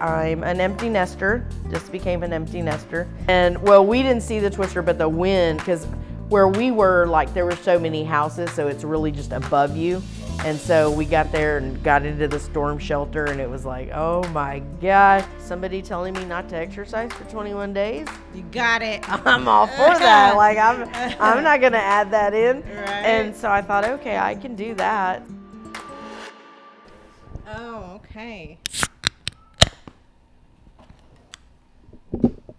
I'm an empty nester, just became an empty nester. And well, we didn't see the twister, but the wind, because where we were, like there were so many houses, so it's really just above you. And so we got there and got into the storm shelter, and it was like, oh my gosh, somebody telling me not to exercise for 21 days? You got it. I'm all for that. Like I'm not gonna add that in. Right. And so I thought, okay, I can do that. Oh, okay.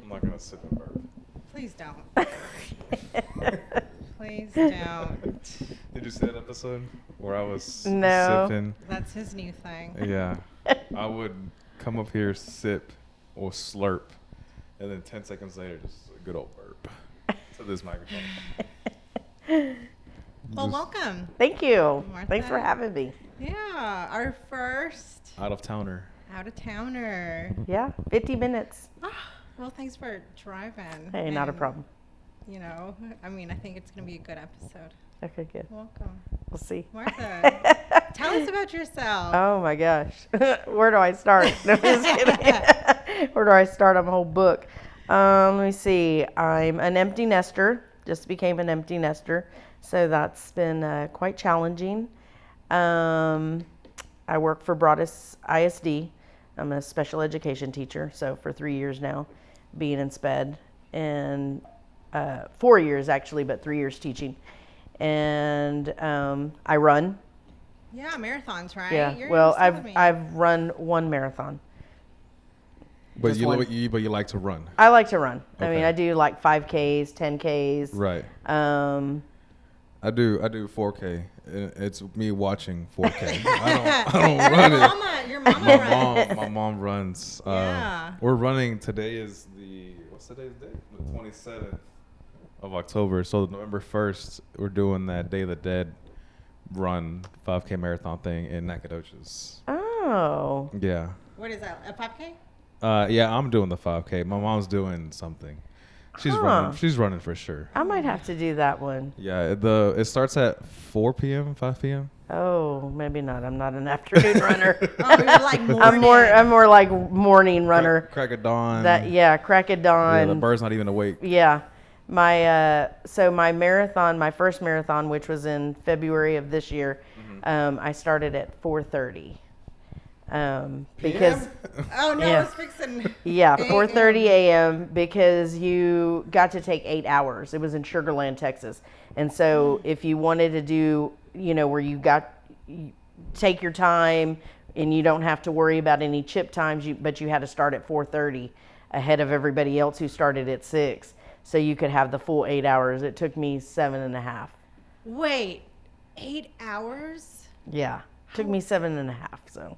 I'm not gonna sip and burp. Please don't. Please don't. Did you see that episode where I was No. sipping? That's his new thing. Yeah. I would come up here, sip or slurp, and then 10 seconds later, just a good old burp to this microphone. Well, Just welcome. Thank you. Martha. Thanks for having me. Yeah, our first out of towner. out-of-towner. Yeah, 50 minutes. Well, thanks for driving. Hey, not a And, problem. You know, I mean, I think it's going to be a good episode. Okay, good. Welcome. We'll see. Martha, tell us about yourself. Oh my gosh. Where do I start? No, I'm just kidding. Where do I start? I'm a whole book. Let me see. I'm an empty nester. Just became an empty nester. So that's been quite challenging. I work for Broadus ISD. I'm a special education teacher. So for 3 years now, being in SPED. And 4 years actually, but 3 years teaching. And I run. Yeah, marathons, right? Yeah. You're Well, still with me. I've run one marathon. But Just you, one. but you like to run. I like to run. I mean, Okay. I do like 5Ks, 10Ks. Right. I do 4K. It's me watching 4K. I don't run it. Your mama runs. My mom runs. Yeah. We're running. Today is what's today's date? The 27th of October. So November 1st, we're doing that Day of the Dead run 5K marathon thing in Nacogdoches. Oh. Yeah. What is that, a 5K? Yeah, I'm doing the 5K. My mom's doing something. She's Huh. running. She's running for sure. I might have to do that one. Yeah. It starts at 4 p.m., 5 p.m. Oh, maybe not. I'm not an afternoon runner. Oh, you're like morning. I'm more like morning runner. Crack of dawn. Crack of dawn. Yeah, the bird's not even awake. Yeah. My my first marathon, which was in February of this year, I started at 4:30. Because Oh, no, Yeah. it's fixing. yeah, 8 4:30 a.m. because you got to take 8 hours. It was in Sugar Land, Texas. And so if you wanted to do, where you take your time and you don't have to worry about any chip times, but you had to start at 4:30 ahead of everybody else who started at 6. So you could have the full 8 hours. It took me 7.5. Wait, 8 hours? Yeah, took me 7.5. So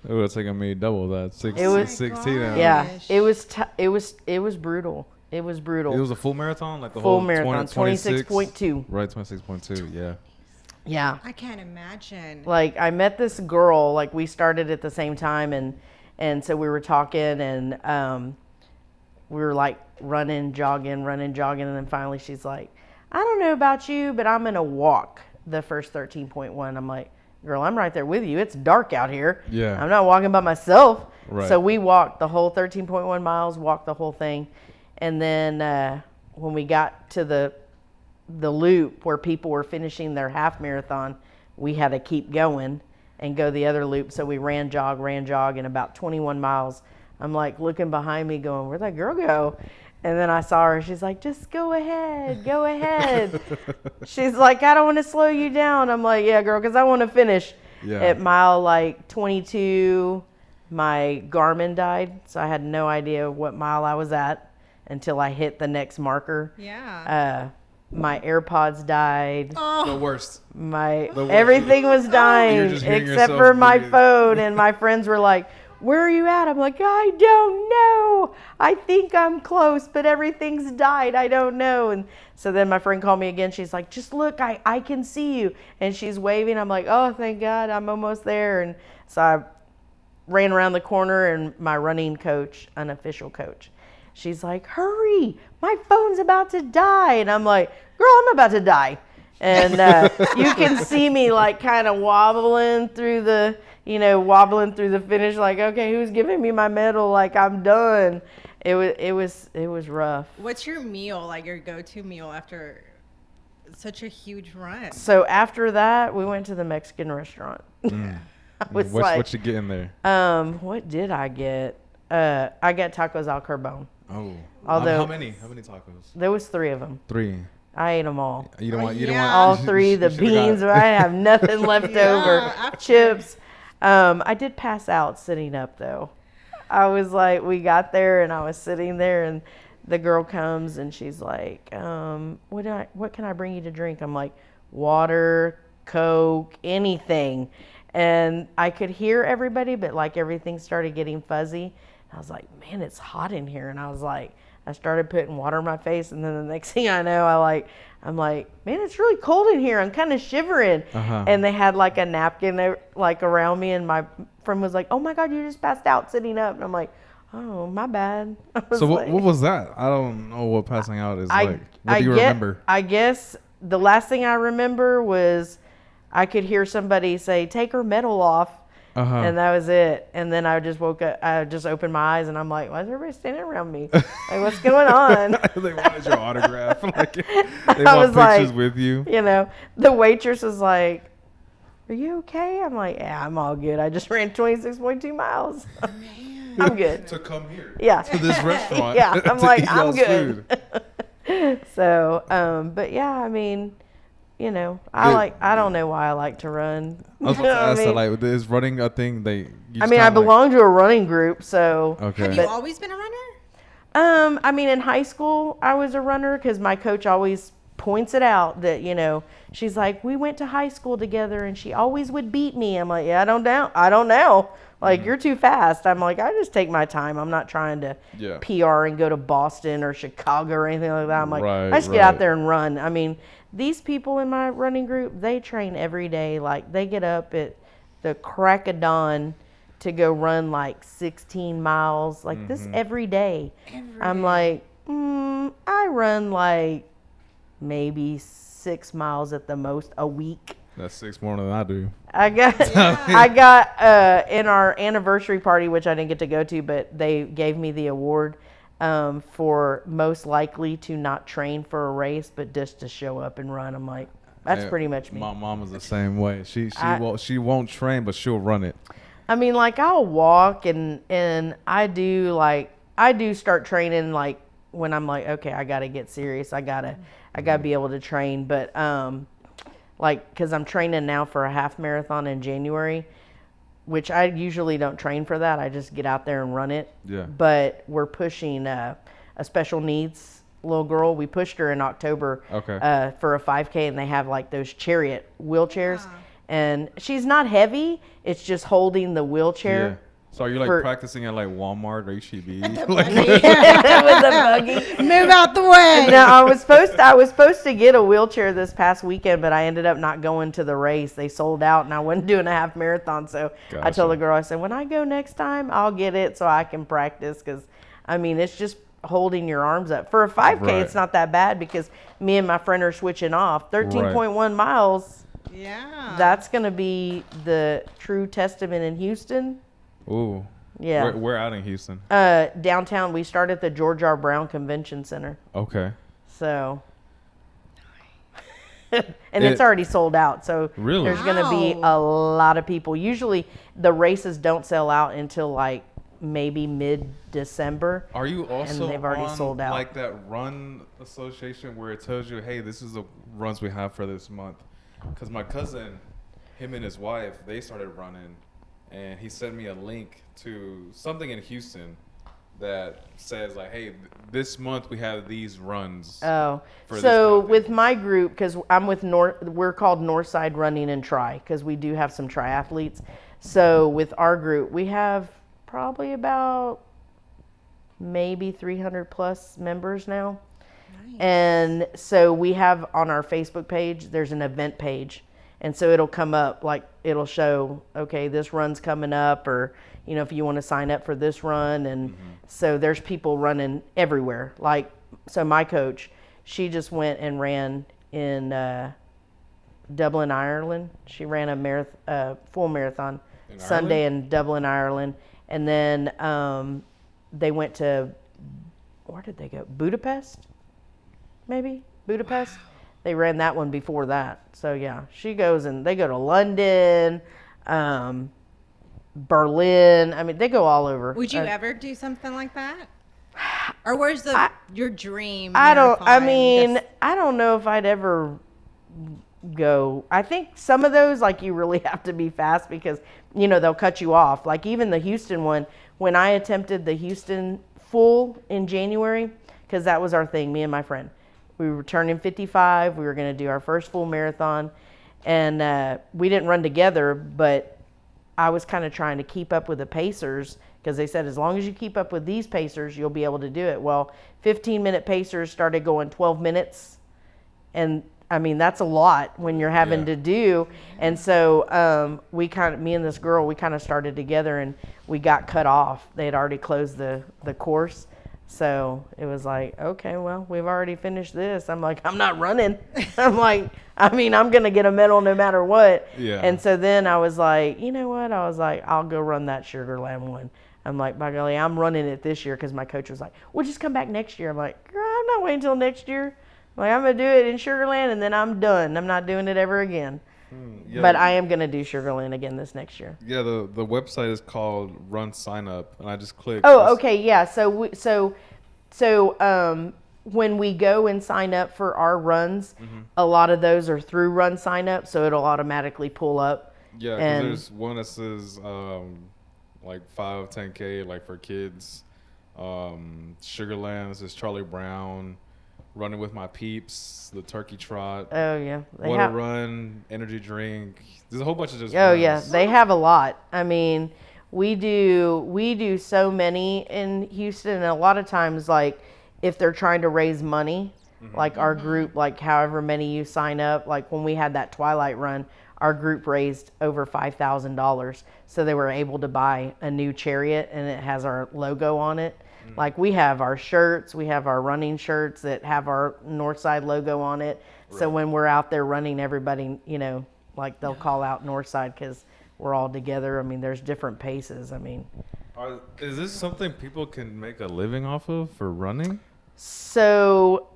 It would have taken me double that. It was- 16 hours. yeah, Gosh. it was brutal. It was brutal. It was a full marathon, like the Full whole marathon, 26.2. Right, 26.2. Yeah. Yeah. I can't imagine. Like I met this girl, like we started at the same time, and so we were talking, and we were like running, jogging, and then finally she's like, I don't know about you, but I'm gonna walk the first 13.1. I'm like, girl, I'm right there with you. It's dark out here. Yeah. I'm not walking by myself. Right. So we walked the whole 13.1 miles, walked the whole thing, and then when we got to the loop where people were finishing their half marathon, we had to keep going and go the other loop. So we ran, jog, and about 21 miles, I'm like looking behind me going, where'd that girl go? And then I saw her. She's like, just go ahead, go ahead. She's like, I don't want to slow you down. I'm like, yeah, girl, because I want to finish. Yeah. At mile like 22, my Garmin died. So I had no idea what mile I was at until I hit the next marker. Yeah. My AirPods died. The worst. My The worst. everything was You're dying just hearing except yourself for my breathe. phone. And my friends were like, where are you at? I'm like, I don't know. I think I'm close, but everything's died. I don't know. And so then my friend called me again. She's like, just look, I can see you. And she's waving. I'm like, oh, thank God, I'm almost there. And so I ran around the corner, and my running coach, unofficial coach, she's like, hurry, my phone's about to die. And I'm like, girl, I'm about to die. And you can see me like kind of wobbling through the, wobbling through the finish like, okay, who's giving me my medal? Like, I'm done. It was rough. What's your meal, like your go-to meal after such a huge run? So after that, we went to the Mexican restaurant. I was like, what you get in there? what did I get? I got tacos al carbone. Oh, Although- how many? How many tacos? There was 3 of them. 3. I ate them all. You don't Oh, want. You don't yeah. want All you 3, the should've got- beans. I have nothing left Yeah, over. after- Chips. I did pass out sitting up though. I was like, we got there and I was sitting there and the girl comes and she's like, what can I bring you to drink? I'm like, water, Coke, anything. And I could hear everybody, but like everything started getting fuzzy. I was like, man, it's hot in here. And I was like, I started putting water in my face. And then the next thing I know, I'm like, man, it's really cold in here. I'm kind of shivering. Uh-huh. And they had like a napkin like around me. And my friend was like, oh my God, you just passed out sitting up. And I'm like, oh, my bad. I was So like, what was that? I don't know what passing out is like. What do you get- remember? I guess the last thing I remember was I could hear somebody say, take her medal off. Uh-huh. And that was it. And then I just woke up, I just opened my eyes and I'm like, why is everybody standing around me? Like, what's going on? They wanted your autograph. Like, they I want was pictures like, with you. The waitress was like, are you okay? I'm like, yeah, I'm all good. I just ran 26.2 miles. I'm good. To come here. Yeah. To this restaurant. Yeah, I'm to like, eat I'm y'all's good. food. So, but yeah, I mean, I don't know why I like to run. I was about to ask that, like, is running a thing they? I belong to a running group, so. Okay. Have you always been a runner? I mean, in high school, I was a runner because my coach always points it out that, she's like, we went to high school together and she always would beat me. I'm like, yeah, I don't know. Like, you're too fast. I'm like, I just take my time. I'm not trying to Yeah. PR and go to Boston or Chicago or anything like that. I'm like, Right, I just get out right. there and run. I mean, these people in my running group, they train every day. Like, they get up at the crack of dawn to go run like 16 miles, like this every day. I'm like, I run like maybe 6 miles at the most a week. That's 6 more than I do. I got in our anniversary party, which I didn't get to go to, but they gave me the award for most likely to not train for a race, but just to show up and run. I'm like, that's pretty much me. My mom is the same way. She I- won't train, but she'll run it. I mean, like, I'll walk and I do start training like when I'm like, okay, I gotta get serious. I gotta be able to train. But like, cause I'm training now for a half marathon in January, which I usually don't train for that. I just get out there and run it. Yeah. But we're pushing a special needs little girl. We pushed her in October Okay. for a 5K, and they have like those chariot wheelchairs. Wow. And she's not heavy. It's just holding the wheelchair. Yeah. So are you like for- practicing at like Walmart or HEB? With a buggy. Move out the way. No, I was supposed to get a wheelchair this past weekend, but I ended up not going to the race. They sold out, and I wasn't doing a half marathon. So I Gotcha. told the girl, I said, when I go next time, I'll get it so I can practice. Because I mean, it's just holding your arms up for a 5K. Right. It's not that bad because me and my friend are switching off 13.1 miles. Yeah. That's gonna be the true testament in Houston. Ooh. Yeah. We're out in Houston. Downtown, we start at the George R. Brown Convention Center. Okay. So, and it's already sold out. So Really? there's going to be a lot of people. Usually the races don't sell out until like maybe mid-December. Are you also they've already on sold out. like that run association where it tells you, hey, this is the runs we have for this month? Because my cousin, him and his wife, they started running, and he sent me a link to something in Houston that says like, hey, this month we have these runs. Oh, For this so kind of with my group, because I'm with we're called Northside Running and Tri, because we do have some triathletes. So with our group, we have probably about maybe 300 plus members now. Nice. And so we have on our Facebook page, there's an event page. And so it'll come up, like it'll show, okay, this run's coming up, or, you know, if you want to sign up for this run. And so there's people running everywhere. Like, so my coach, she just went and ran in Dublin, Ireland. She ran a full marathon In Sunday Ireland? in Dublin, Ireland, and then they went to, where did they go? Budapest, maybe Budapest. They ran that one before that. So yeah, she goes and they go to London, Berlin. I mean, they go all over. Would you ever do something like that? Or where's your dream? I don't. I marathon? mean, Just- I don't know if I'd ever go. I think some of those, like, you really have to be fast because they'll cut you off. Like even the Houston one, when I attempted the Houston full in January, because that was our thing, me and my friend. We were turning 55. We were going to do our first full marathon, and we didn't run together, but I was kind of trying to keep up with the pacers because they said as long as you keep up with these pacers, you'll be able to do it. Well, 15-minute pacers started going 12 minutes, and I mean that's a lot when you're having to do. And so me and this girl, we kind of started together, and we got cut off. They had already closed the course. So it was like, okay, well, we've already finished this. I'm like, I'm not running. I'm like, I mean, I'm going to get a medal no matter what. Yeah. And so then I was like, you know what? I was like, I'll go run that Sugar Land one. I'm like, by golly, I'm running it this year because my coach was like, well, just come back next year. I'm like, girl, I'm not waiting until next year. I'm like, I'm going to do it in Sugar Land and then I'm done. I'm not doing it ever again. Yeah, But I am going to do Sugar Land again this next year. Yeah, the website is called Run Sign Up, and I just clicked. Oh, okay, yeah. So when we go and sign up for our runs, a lot of those are through Run Sign Up, so it'll automatically pull up. Yeah, 'cause and- there's one that says like 5, 10K, like for kids. Sugarland, this is Charlie Brown. Running with My Peeps, the Turkey Trot. Oh yeah, Water Run, energy drink. There's a whole bunch of just. Oh runs. yeah, they have a lot. I mean, we do so many in Houston, and a lot of times, like if they're trying to raise money, like our group, like however many you sign up, like when we had that Twilight run, our group raised over $5,000, so they were able to buy a new chariot, and it has our logo on it. Like we have our shirts, we have our running shirts that have our Northside logo on it. So when we're out there running, everybody, like they'll call out Northside because we're all together. I mean, there's different paces. I mean, Is this something people can make a living off of for running? so,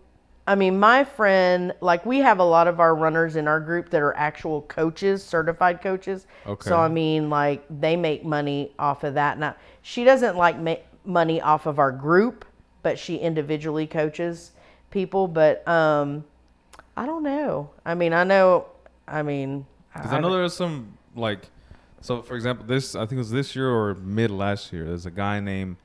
I mean, my friend, like we have a lot of our runners in our group that are actual coaches, certified coaches. Okay. So, I mean, like they make money off of that. Now, she doesn't like make money off of our group, but she individually coaches people. But I don't know. I mean, Because I know there's some like, so for example, I think it was this year or mid last year. There's a guy named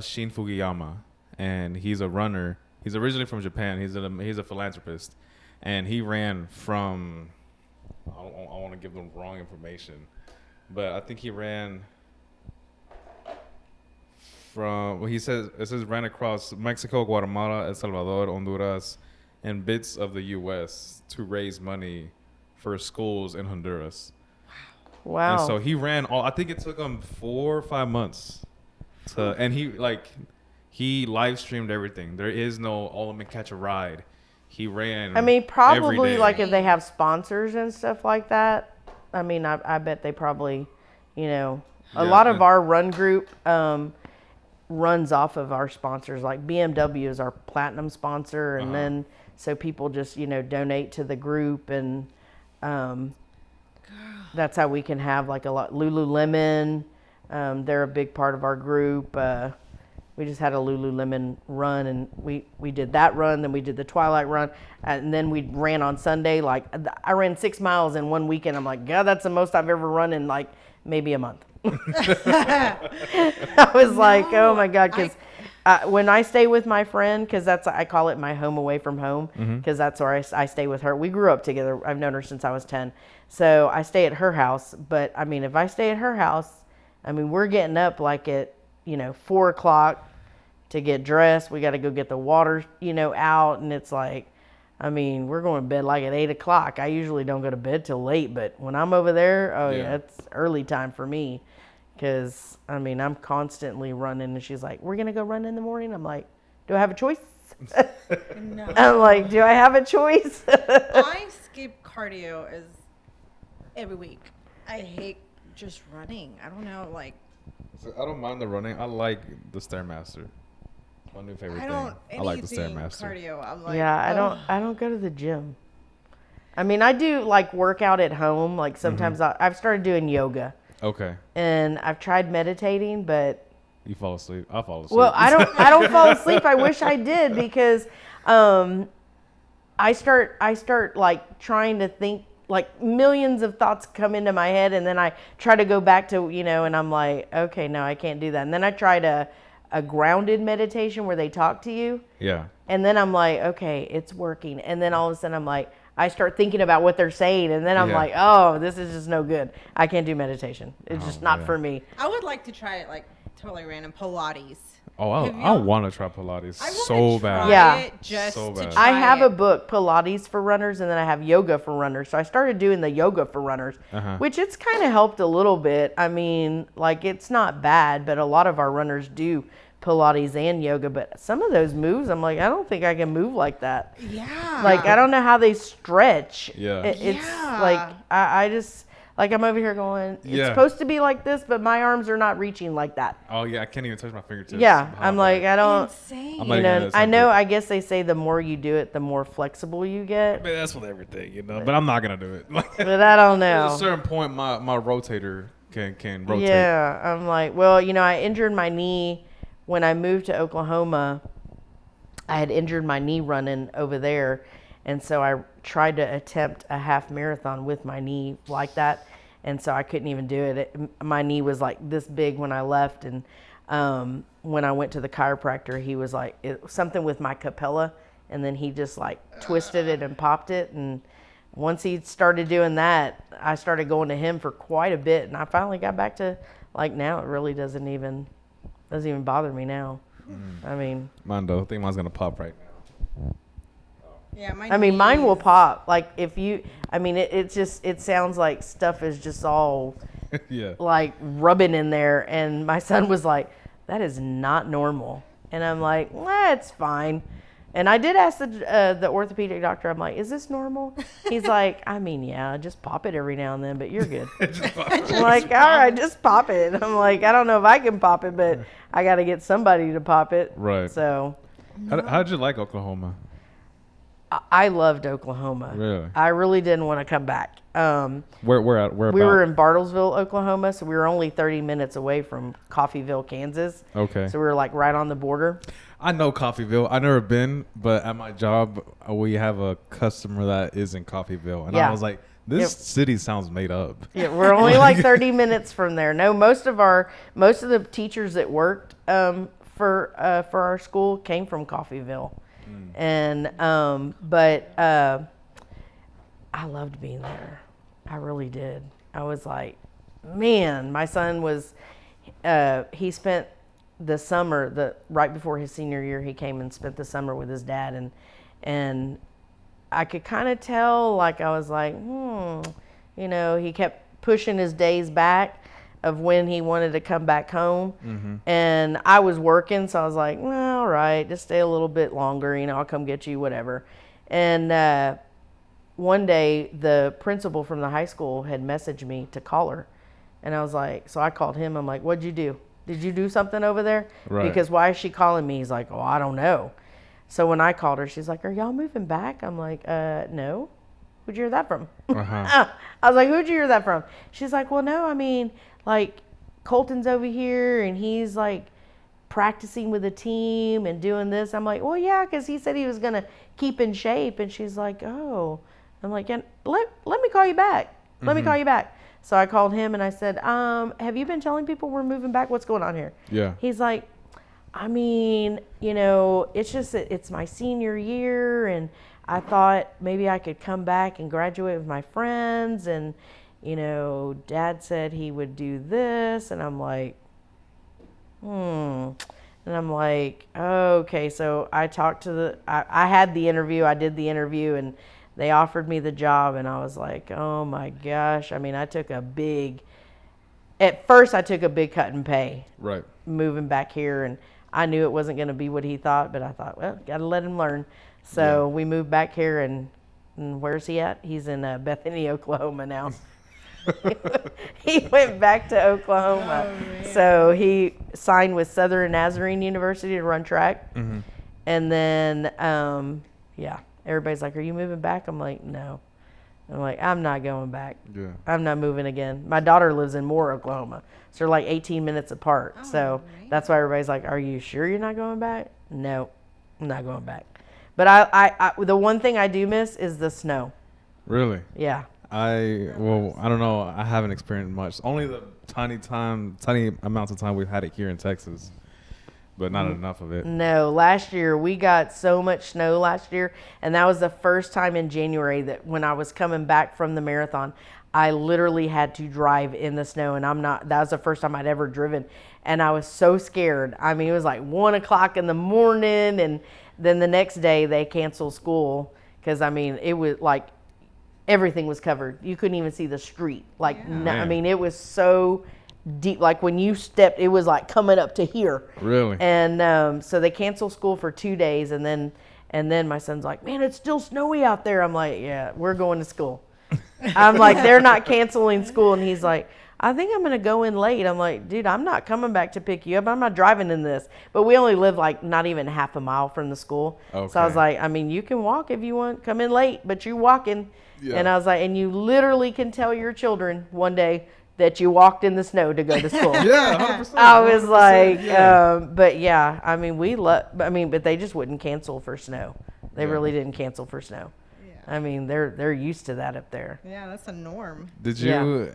Shin Fugiyama, and he's a runner. He's originally from Japan. He's a philanthropist, and he ran from. I don't want to give them wrong information, but I think he ran from. Well, it says ran across Mexico, Guatemala, El Salvador, Honduras, and bits of the U.S. to raise money for schools in Honduras. wow. And so he ran all. I think it took him 4 or 5 months and he live streamed everything. There is no let me catch a ride. He ran. I mean, every probably day. like if they have sponsors and stuff like that. I mean, I bet they probably, a lot of our run group runs off of our sponsors. Like BMW is our platinum sponsor, and then so people just donate to the group, and that's how we can have like a lot. Lululemon, they're a big part of our group. We just had a Lululemon run, and we did that run. Then we did the Twilight run, and then we ran on Sunday. Like I ran 6 miles in one weekend. I'm like, God, that's the most I've ever run in like maybe a month. I was like, oh my God, because when I stay with my friend, because I call it my home away from home, because that's where I stay with her. We grew up together. I've known her since I was 10. So I stay at her house. But I mean, if I stay at her house, I mean, we're getting up like at 4 o'clock to get dressed. We got to go get the water, out. And it's like, I mean, we're going to bed like at 8 o'clock. I usually don't go to bed till late, but when I'm over there, yeah, it's early time for me. Because, I mean, I'm constantly running. And she's like, we're going to go run in the morning. I'm like, do I have a choice? No. I'm like, do I have a choice? I skip cardio every week. I hate just running. I don't know, like So I don't mind the running. I like the Stairmaster. My new favorite I don't thing. I like the anything Stairmaster. cardio. I'm like, Yeah, I don't go to the gym. I mean, I do like workout at home. Like sometimes I've started doing yoga, Okay. and I've tried meditating, but You fall asleep. I fall asleep. well, I don't fall asleep. I wish I did because I start like trying to think, like millions of thoughts come into my head, and then I try to go back to, and I'm like, okay, no, I can't do that. And then I tried a grounded meditation where they talk to you, Yeah. and then I'm like, okay, it's working. And then all of a sudden I'm like, I start thinking about what they're saying, and then I'm Yeah. like, oh, this is just no good. I can't do meditation. It's just not man. for me. I would like to try it, like totally random Pilates. Oh, I Have y'all- want to try Pilates I wanna so try bad. Yeah. it just So to bad. try I have it. a book, Pilates for runners, and then I have yoga for runners. So I started doing the yoga for runners, Uh-huh. which it's kind of helped a little bit. I mean, like it's not bad, but a lot of our runners do Pilates and yoga. But some of those moves, I'm like, I don't think I can move like that. Yeah. Like I don't know how they stretch. Yeah. It's Yeah. like I just like I'm over here going. It's Yeah. supposed to be like this, but my arms are not reaching like that. Oh yeah, I can't even touch my fingertips. Yeah, How I'm like bad. I don't. Insane. I'm not You even know, gonna I attempt know. it. I guess they say the more you do it, the more flexible you get. I mean, that's with everything, But I'm not gonna do it. Like, But I don't at a know. certain point, my rotator can rotate. Yeah, I'm like, well, I injured my knee when I moved to Oklahoma. I had injured my knee running over there, and so I tried to attempt a half marathon with my knee like that, and so I couldn't even do it. My knee was like this big when I left, and when I went to the chiropractor, he was like something with my capella, and then he just like twisted it and popped it, and once he started doing that, I started going to him for quite a bit, and I finally got back to like now it really doesn't even bother me now. I mean, Mondo, I think mine's gonna pop right now. Yeah, my I mean, mine will knees- pop. Like if you, I mean, it sounds like stuff is just all Yeah. like rubbing in there. And my son was like, that is not normal. And I'm like, it's fine. And I did ask the orthopedic doctor, I'm like, is this normal? He's like, I mean, yeah, just pop it every now and then, but you're good. I'm like, all right, just pop it. I'm like, I don't know if I can pop it, but I got to get somebody to pop it. Right. So How'd you like Oklahoma? I loved Oklahoma. Really? I really didn't want to come back. Where at? Where We were about? in Bartlesville, Oklahoma, so we were only 30 minutes away from Coffeyville, Kansas. Okay. So we were like right on the border. I know Coffeyville. I've never been, but at my job, we have a customer that is in Coffeyville, and Yeah. I was like, "This Yep. city sounds made up." Yeah, we're only like 30 minutes from there. No, most of the teachers that worked for our school came from Coffeyville, and but I loved being there. I really did. I was like, man, my son was. He spent the summer right before his senior year. He came and spent the summer with his dad, and I could kind of tell, like I was like, he kept pushing his days back of when he wanted to come back home. And I was working, so I was like, well, all right, just stay a little bit longer, I'll come get you, whatever. And one day, the principal from the high school had messaged me to call her. And I was like, so I called him. I'm like, what'd you do? Did you do something over there? Right. Because why is she calling me? He's like, oh, I don't know. So when I called her, she's like, are y'all moving back? I'm like, no. Who'd you hear that from? Uh-huh. I was like, who'd you hear that from? She's like, well, no, I mean, like, Colton's over here and he's like practicing with the team and doing this. I'm like, well, yeah, because he said he was going to keep in shape. And she's like, oh. I'm like, yeah, let me call you back. Let me call you back. So I called him and I said, have you been telling people we're moving back? What's going on here? Yeah. He's like, I mean, it's just that it's my senior year and I thought maybe I could come back and graduate with my friends. And, Dad said he would do this. And I'm like, And I'm like, okay. So I talked to I had the interview. I did the interview and they offered me the job. And I was like, oh my gosh. I mean, at first I took a big cut in pay Right. moving back here. And I knew it wasn't going to be what he thought, but I thought, well, got to let him learn. So we moved back here and where's he at? He's in Bethany, Oklahoma now. he went back to Oklahoma. Oh, man. So he signed with Southern Nazarene University to run track. Mm-hmm. And then, yeah, everybody's like, "Are you moving back?" I'm like, "No." I'm like, "I'm not going back. Yeah. I'm not moving again." My daughter lives in Moore, Oklahoma. So they're like 18 minutes apart. Oh, So right. that's why everybody's like, "Are you sure you're not going back?" No, I'm not going back. But I the one thing I do miss is the snow. Really? Yeah. I don't know. I haven't experienced much. Only the tiny amounts of time we've had it here in Texas, but not enough of it. No, last year we got so much snow last year, and that was the first time in January that when I was coming back from the marathon, I literally had to drive in the snow, and that was the first time I'd ever driven, and I was so scared. I mean, it was like 1:00 in the morning, and then the next day they canceled school because, I mean, it was like everything was covered. You couldn't even see the street. Like, Yeah. no, I Man. mean, it was so deep. Like when you stepped, it was like coming up to here. Really? And so they canceled school for 2 days, and then my son's like, "Man, it's still snowy out there." I'm like, "Yeah, we're going to school." I'm like, "They're not canceling school," and he's like, "I think I'm gonna go in late." I'm like, "Dude, I'm not coming back to pick you up. I'm not driving in this." But we only live like not even half a mile from the school, so I was Okay. like, "I mean, you can walk if you want. Come in late, but you walking." Yeah. And I was like, "And you literally can tell your children one day that you walked in the snow to go to school." Yeah, 100%. I was 100%, like, yeah. but yeah, I mean, but they just wouldn't cancel for snow. They Yeah. really didn't cancel for snow. Yeah. I mean, they're used to that up there. Yeah, that's a norm. Did you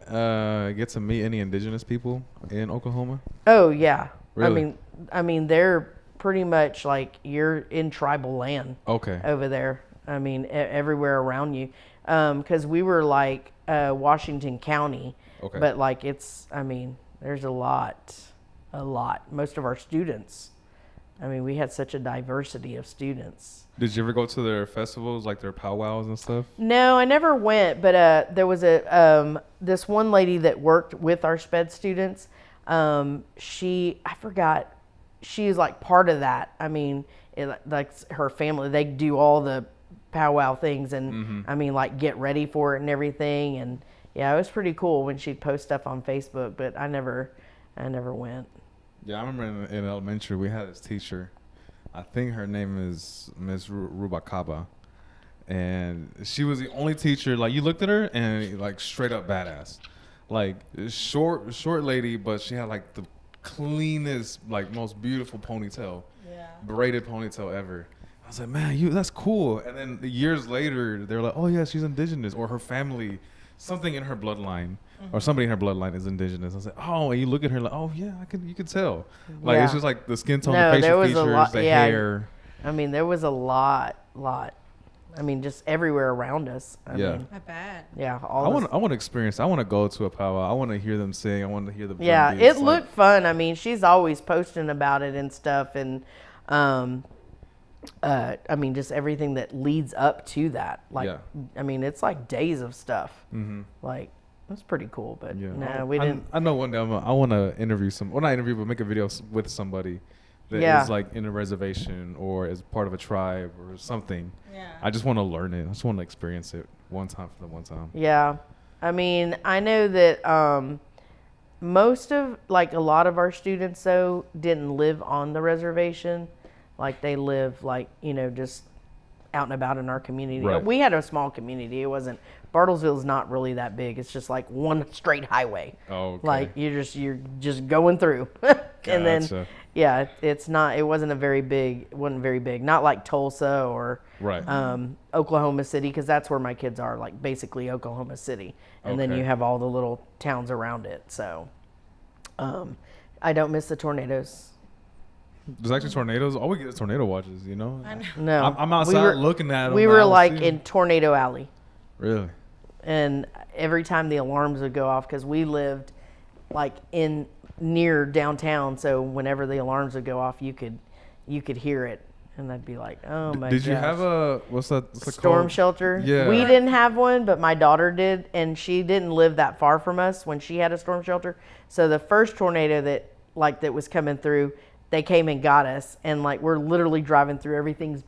get to meet any indigenous people in Oklahoma? Oh yeah, Really? I mean, they're pretty much like you're in tribal land Okay. over there. I mean, everywhere around you, because we were like Washington County, Okay. but like I mean, there's a lot. Most of our students. I mean, we had such a diversity of students. Did you ever go to their festivals, like their powwows and stuff? No, I never went, but there was this one lady that worked with our sped students. I forgot, she is like part of that. I mean, like her family, they do all the powwow things, and I mean, like get ready for it and everything. And yeah, it was pretty cool when she'd post stuff on Facebook, but I never went. Yeah, I remember in elementary we had this teacher. I think her name is Miss Rubacaba, and she was the only teacher. Like you looked at her and like straight up badass, like short lady, but she had like the cleanest, like most beautiful ponytail, Yeah. braided ponytail ever. I was like, man, that's cool. And then years later, they're like, oh yeah, she's indigenous, or her family, something in her bloodline, or somebody in her bloodline is indigenous. I was like, oh, and you look at her like, oh yeah, you could tell. Like it's Yeah. just like the skin tone, No, the there facial was a features, lot- the yeah. hair. I mean, there was a lot. I mean, just everywhere around us. I Yeah. mean, I bet. yeah. I want to experience. I want to go to a powwow. I want to hear them sing. I want to hear the drum Yeah, beats, it like- looked fun. I mean, she's always posting about it and stuff, and I mean, just everything that leads up to that. Like, Yeah. I mean, it's like days of stuff. Mhm. Like, it's pretty cool. But Yeah, no, we didn't. I know one day I want to interview not interview, but make a video with somebody that is Yeah. like in a reservation or is part of a tribe or something. Yeah. I just want to learn it. I just want to experience it one time for the one time. Yeah, I mean, I know that most of a lot of our students though didn't live on the reservation. Like they live just out and about in our community. Right. We had a small community. It wasn't Bartlesville's not really that big. It's just like one straight highway. Oh, okay. Like you're just going through. And then Gotcha. yeah, it wasn't very big. Not like Tulsa or Right. Oklahoma City, because that's where my kids are, like basically Oklahoma City, and then Okay. you have all the little towns around it. So I don't miss the tornadoes. There's actually tornadoes. All we get is tornado watches. You know. I know. No, I'm outside looking at them. We were like in Tornado Alley, Really. and every time the alarms would go off, because we lived like in near downtown, so whenever the alarms would go off, you could hear it, and I'd be like, oh my. Did you gosh. have a what's that Storm called? shelter? Yeah. We didn't have one, but my daughter did, and she didn't live that far from us when she had a storm shelter. So the first tornado that was coming through, they came and got us, and like we're literally driving through everything's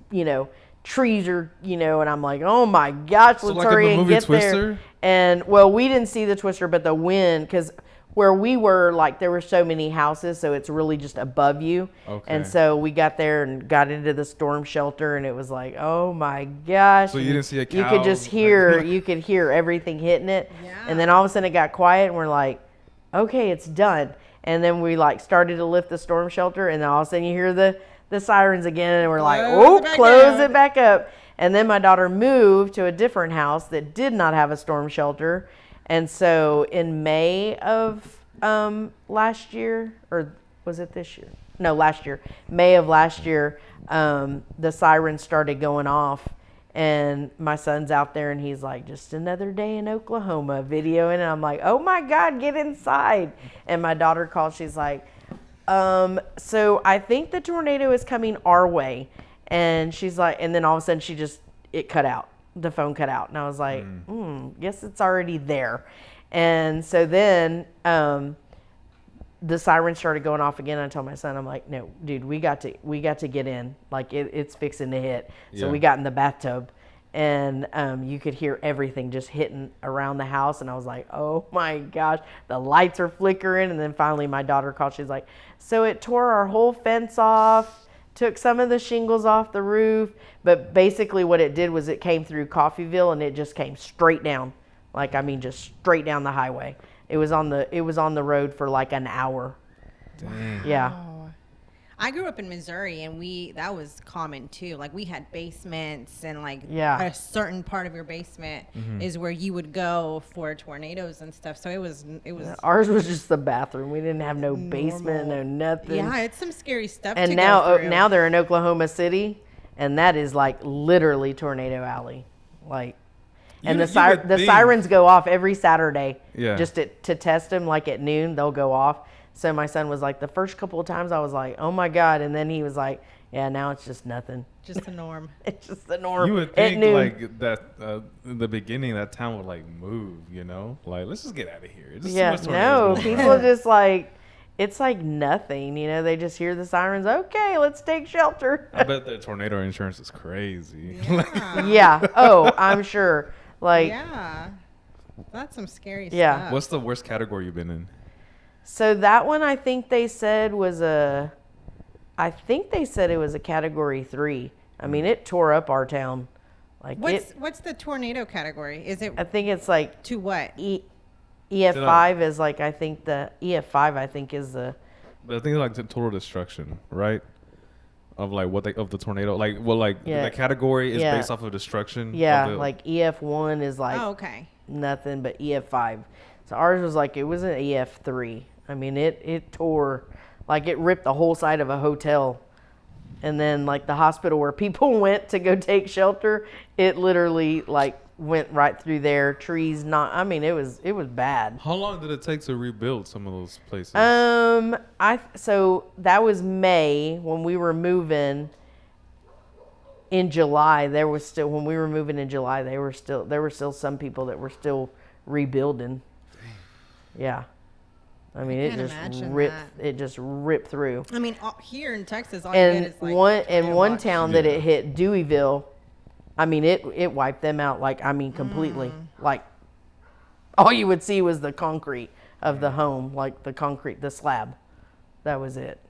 trees are and I'm like, oh my gosh, So let's like in hurry the and movie get Twister? there. And well, we didn't see the twister, but the wind, because where we were, like, there were so many houses, so it's really just above you. Okay. And so we got there and got into the storm shelter, and it was like, oh my gosh. So you didn't see a You cow, could just like- hear, you could hear everything hitting it. Yeah. And then all of a sudden it got quiet, and we're like, okay, it's done. And then we like started to lift the storm shelter, and then all of a sudden you hear the sirens again, and we're like, Close oh, it back close down. it back up. And then my daughter moved to a different house that did not have a storm shelter. And so in May of last year, or was it this year? No, last year. May of last year, the sirens started going off. And my son's out there, and he's like, just another day in Oklahoma, videoing. And I'm like, oh my God, get inside. And my daughter calls, she's like, so I think the tornado is coming our way. And she's like, and then all of a sudden it cut out. The phone cut out. And I was like, guess it's already there. And so then the siren started going off again. I told my son, I'm like, no, dude, we got to get in. Like it's fixing to hit. So Yeah. we got in the bathtub, and you could hear everything just hitting around the house. And I was like, oh my gosh, the lights are flickering. And then finally my daughter called. She's like, so it tore our whole fence off, took some of the shingles off the roof. But basically what it did was it came through Coffeyville, and it just came straight down. Like, I mean, just straight down the highway. It was on the road for like an hour. Dang. Yeah. Oh. I grew up in Missouri, and that was common too. Like we had basements, and like Yeah. a certain part of your basement is where you would go for tornadoes and stuff. So it was Ours was just the bathroom. We didn't have no basement, no normal. nothing. Yeah, it's some scary stuff. And to now, go through. now they're in Oklahoma City, and that is like literally Tornado Alley. Like, and You- the you would the think- sirens go off every Saturday. Yeah. Just to test them, like at noon, they'll go off. So my son was like, the first couple of times I was like, oh my God. And then he was like, yeah, now it's just nothing. just the norm. It's just the norm. You would at think noon. like that in the beginning that town would like move, you know, like let's just get out of here. It's just too Yeah, much no, tornadoes going people on. just like, it's like nothing. You know, they just hear the sirens. Okay, let's take shelter. I bet their tornado insurance is crazy. Yeah. Yeah. Oh, I'm sure. Like, Yeah. That's some scary Yeah. stuff. What's the worst category you've been in? so that one I think they said was I think they said it was a category 3. I mean, it tore up our town. Like What's the tornado category? Is it I think it's like to what? EF5 is like, I think the EF5 I think is the, I think it's like the total destruction, right? Of like of the tornado, like well, like Yeah. the category is Yeah. based off of destruction. yeah, of the, like EF1 is like Oh, okay. nothing but EF5. So ours was like, it was an EF3. I mean, it tore, like it ripped the whole side of a hotel. And then like the hospital where people went to go take shelter, it literally like went right through there. Trees I mean, it was bad. How long did it take to rebuild some of those places? So that was May when we were moving. In July, when we were moving in July, there were still some people that were still rebuilding. Yeah. I mean, it can't just imagine ripped. that. It just ripped through. I mean, here in Texas, all you get And is like one tornado watch. town that Yeah. it hit, Deweyville. I mean, it wiped them out. Like, I mean, completely. Like, all you would see was the concrete of the home, like the slab. That was it.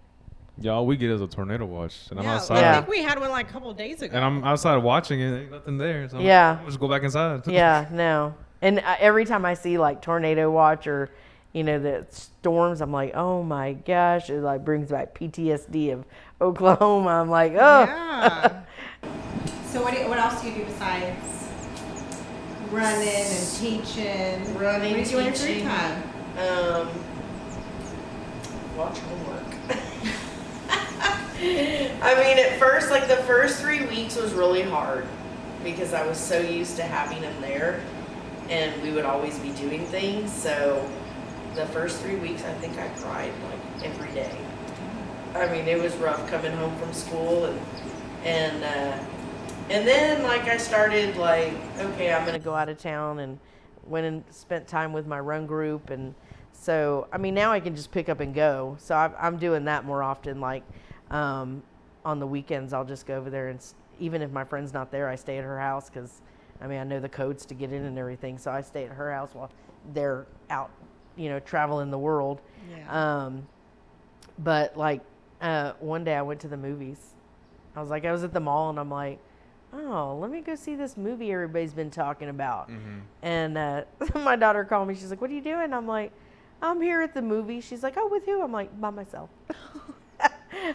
Yeah, all we get is a tornado watch, and I'm Yeah, outside. Yeah. I think we had one like a couple days ago. And I'm outside watching it. Ain't nothing there. So Yeah. I'm just go back inside. Yeah, no. And every time I see like tornado watch or, you know, the storms, I'm like, oh my gosh, it like brings back PTSD of Oklahoma. I'm like, oh, Yeah. So what else do you do besides running and teaching? Running, What do you do in your free teaching. time? Watch homework. I mean, at first, like the first 3 weeks was really hard because I was so used to having them there, and we would always be doing things. So the first 3 weeks, I think I cried like every day. I mean, it was rough coming home from school, and then like I started like, okay, I'm gonna go out of town, and went and spent time with my run group. And so I mean, now I can just pick up and go. So I'm doing that more often. Like on the weekends, I'll just go over there, and even if my friend's not there, I stay at her house because I mean, I know the codes to get in and everything, so I stay at her house while they're out, traveling the world. Yeah. But like one day I went to the movies. I was at the mall and I'm like, oh, let me go see this movie everybody's been talking about. And my daughter called me. She's like, what are you doing? I'm like, I'm here at the movie. She's like, oh, with who? I'm like, by myself.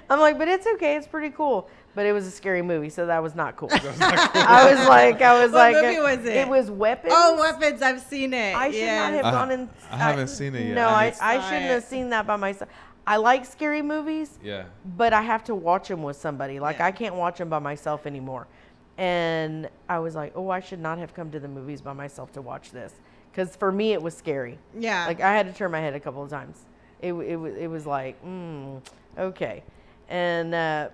I'm like, but it's okay. It's pretty cool. But it was a scary movie, so that was not cool. I was like, What movie was it? It was Weapons. Oh, Weapons! I've seen it. I should not have gone in. I haven't seen it yet. No, I I need- shouldn't have seen that by myself. I like scary movies, Yeah. but I have to watch them with somebody. Like, Yeah. I can't watch them by myself anymore. And I was like, oh, I should not have come to the movies by myself to watch this. Because for me, it was scary. Yeah. Like, I had to turn my head a couple of times. It was like, okay. And,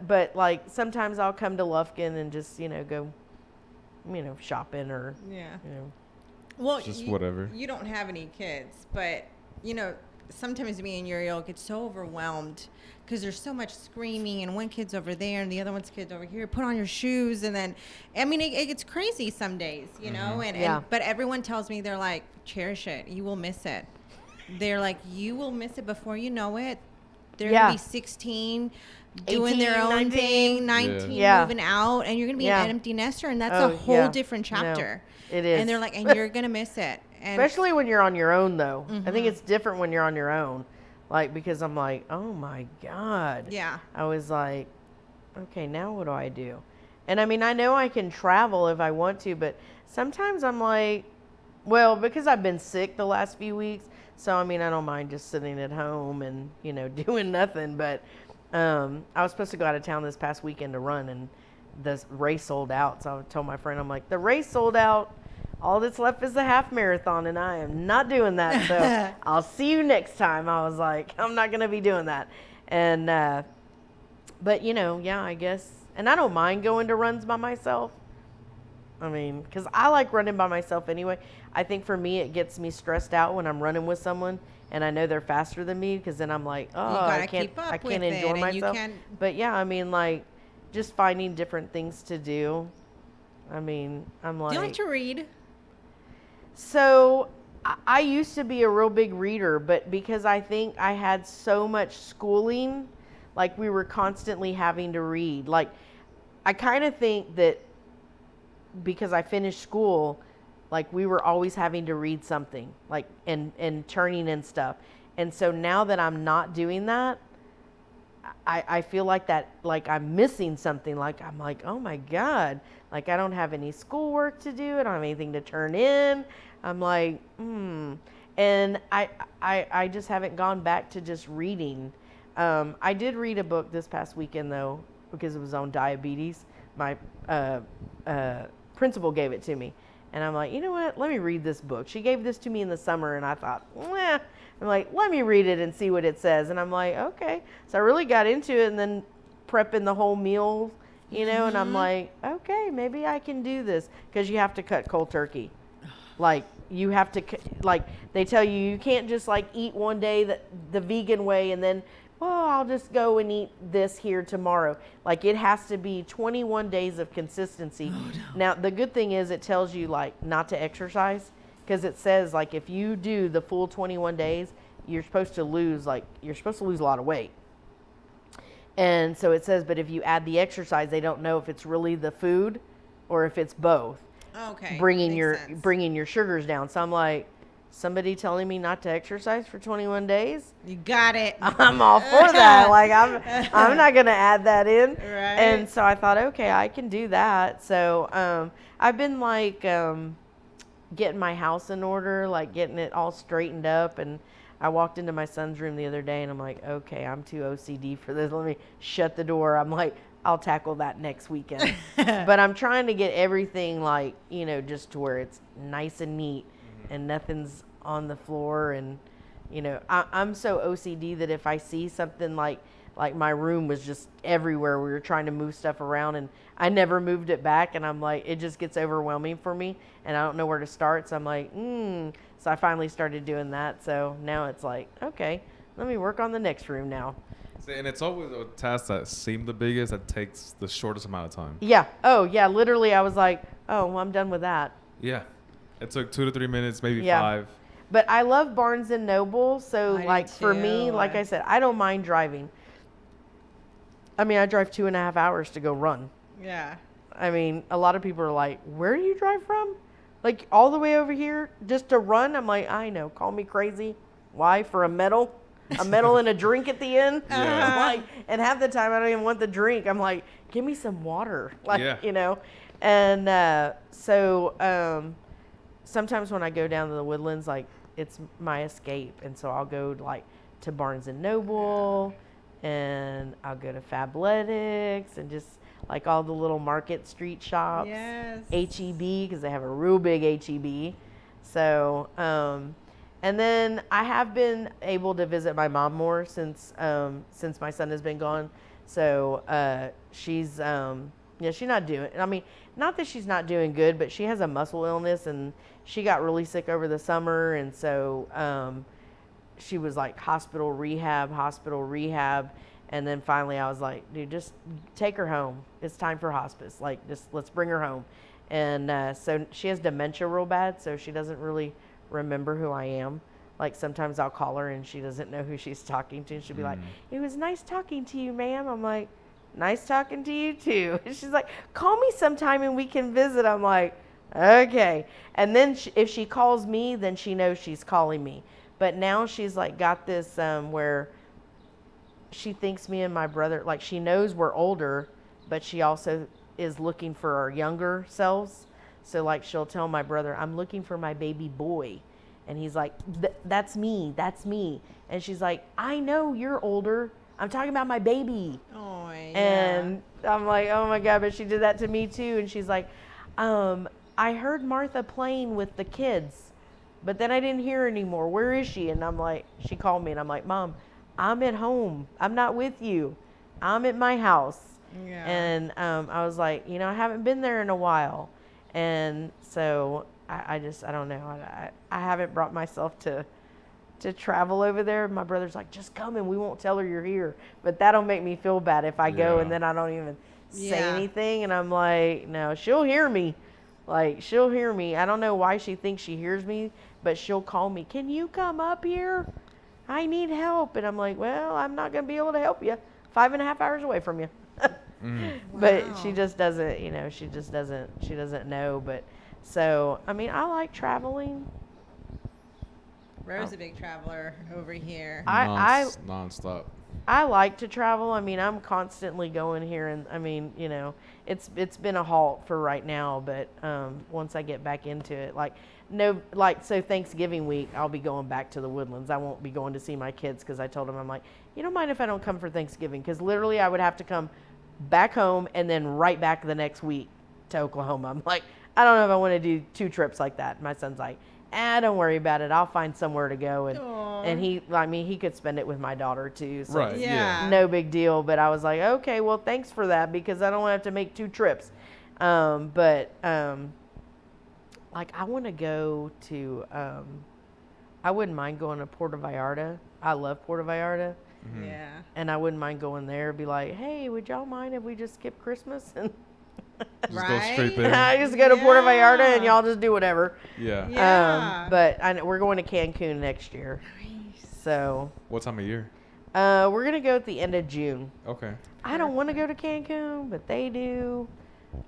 but like, sometimes I'll come to Lufkin and just, go, shopping or, Yeah. you know. Well, Just whatever. You don't have any kids, but sometimes me and Uriel get so overwhelmed because there's so much screaming, and one kid's over there and the other one's kid over here. Put on your shoes, and then, I mean, it gets crazy some days, Yeah. but everyone tells me, they're like, cherish it. You will miss it. They're like, you will miss it before you know it. They're Yeah. gonna be 16, doing their 18, own 19. thing, 19, Yeah. moving out, and you're gonna be Yeah. an empty nester, and that's Oh, a whole yeah. different No, chapter. it is. And they're like, and you're gonna miss it. And Especially when you're on your own, though. I think it's different when you're on your own. Like, because I'm like, oh my God. yeah, I was like, okay, now what do I do? And I mean, I know I can travel if I want to, but sometimes I'm like, well, because I've been sick the last few weeks, so I mean, I don't mind just sitting at home and, doing nothing. But I was supposed to go out of town this past weekend to run, and the race sold out. So I told my friend, I'm like, the race sold out. All that's left is the half marathon, and I am not doing that. So I'll see you next time. I was like, I'm not going to be doing that. And, but yeah, I guess. And I don't mind going to runs by myself. I mean, because I like running by myself anyway. I think for me, it gets me stressed out when I'm running with someone and I know they're faster than me, because then I'm like, oh, gotta I can't, keep up I can't with it, enjoy and you myself. can't- But yeah, I mean, like, just finding different things to do. I mean, I'm like. do you like to read? So I used to be a real big reader, but because I think I had so much schooling, like we were constantly having to read. Like, I kind of think that because I finished school, like we were always having to read something, like and turning in stuff. And so now that I'm not doing that, I feel like that, like I'm missing something. Like I'm like, oh my God, like I don't have any schoolwork to do. I don't have anything to turn in. I'm like, And I just haven't gone back to just reading. I did read a book this past weekend though, because it was on diabetes. My principal gave it to me. And I'm like, you know what? Let me read this book. She gave this to me in the summer, and I thought, I'm like, let me read it and see what it says. And I'm like, okay. So I really got into it, and then prepping the whole meal, and I'm like, okay, maybe I can do this, because you have to cut cold turkey. Like, you have to, like, they tell you can't just like eat one day the vegan way and then, I'll just go and eat this here tomorrow. Like, it has to be 21 days of consistency. Oh, no. Now, the good thing is it tells you, like, not to exercise, because it says, like, if you do the full 21 days, you're supposed to lose a lot of weight. And so it says, but if you add the exercise, they don't know if it's really the food or if it's both. Okay. Bringing makes your sense. sugars down. So I'm like, somebody telling me not to exercise for 21 days? You got it. I'm all for that. Like, I'm not going to add that in. Right. And so I thought, okay, I can do that. So I've been like getting my house in order, like getting it all straightened up. And I walked into my son's room the other day and I'm like, okay, I'm too OCD for this. Let me shut the door. I'm like, I'll tackle that next weekend. But I'm trying to get everything like, just to where it's nice and neat and nothing's on the floor. And, I'm so OCD that if I see something like my room was just everywhere, we were trying to move stuff around and I never moved it back. And I'm like, it just gets overwhelming for me and I don't know where to start. So I'm like, So I finally started doing that. So now it's like, okay, let me work on the next room now. See, and it's always a task that seemed the biggest that takes the shortest amount of time. Yeah. Oh, yeah. Literally, I was like, Oh, well, I'm done with that. Yeah. It took 2 to 3 minutes, maybe Yeah. 5. But I love Barnes and Noble, so I do like for me, too. like I said, I don't mind driving. I mean, I drive 2.5 hours to go run. Yeah. I mean, a lot of people are like, "Where do you drive from? Like all the way over here just to run?" I'm like, "I know, call me crazy. Why? For a medal? A medal and a drink at the end?" Yeah. I'm like, and half the time I don't even want the drink. I'm like, "Give me some water." Like, Yeah. you know. And so sometimes when I go down to the Woodlands, like it's my escape, and so I'll go like to Barnes and Noble, and I'll go to Fabletics, and just like all the little market street shops. Yes. HEB, because they have a real big HEB. So, and then I have been able to visit my mom more since my son has been gone. So she's she's not doing. I mean, not that she's not doing good, but she has a muscle illness, and she got really sick over the summer, and so she was like hospital rehab, and then finally I was like, dude, just take her home. It's time for hospice. Like, just let's bring her home. And so she has dementia real bad, so she doesn't really remember who I am. Like sometimes I'll call her and she doesn't know who she's talking to. She'll be like, "It was nice talking to you, ma'am." I'm like, "Nice talking to you too." And she's like, "Call me sometime and we can visit." I'm like, "Okay." And then if she calls me, then she knows she's calling me. But now she's like got this where she thinks me and my brother, like she knows we're older, but she also is looking for our younger selves. So like she'll tell my brother, "I'm looking for my baby boy." And he's like, "That's me, that's me." And she's like, "I know you're older. I'm talking about my baby." Oh, yeah. And I'm like, "Oh my God," but she did that to me too. And she's like, "I heard Martha playing with the kids, but then I didn't hear anymore. Where is she?" And I'm like, she called me and I'm like, "Mom, I'm at home. I'm not with you. I'm at my house." Yeah. And I was like, I haven't been there in a while. And so I don't know. I haven't brought myself to travel over there. My brother's like, "Just come and we won't tell her you're here." But that'll make me feel bad if I go Yeah. and then I don't even say Yeah. anything. And I'm like, no, she'll hear me. Like, she'll hear me. I don't know why she thinks she hears me, but she'll call me, "Can you come up here? I need help." And I'm like, "Well, I'm not going to be able to help you. 5.5 hours away from you." But she Wow. just doesn't, she doesn't know. But so, I mean, I like traveling. Rose a big traveler over here. Non-stop. I like to travel. I mean, I'm constantly going here, and I mean, it's been a halt for right now, but once I get back into it, so Thanksgiving week, I'll be going back to the Woodlands. I won't be going to see my kids because I told them, I'm like, "You don't mind if I don't come for Thanksgiving?" Because literally, I would have to come back home and then right back the next week to Oklahoma. I'm like, I don't know if I want to do 2 trips like that. My son's like, "Don't worry about it. I'll find somewhere to go." And he could spend it with my daughter too. So Right. Yeah. no big deal. But I was like, okay, well, thanks for that, because I don't want to have to make 2 trips. Like I want to go to, I wouldn't mind going to Puerto Vallarta. I love Puerto Vallarta. Yeah. And I wouldn't mind going there, be like, "Hey, would y'all mind if we just skip Christmas?" And Just go straight Right? there. I just go to Puerto Vallarta and Yeah. y'all just do whatever. Yeah. Yeah. But we're going to Cancun next year. Nice. So What time of year? we're going to go at the end of June. Okay. I don't want to go to Cancun, but they do.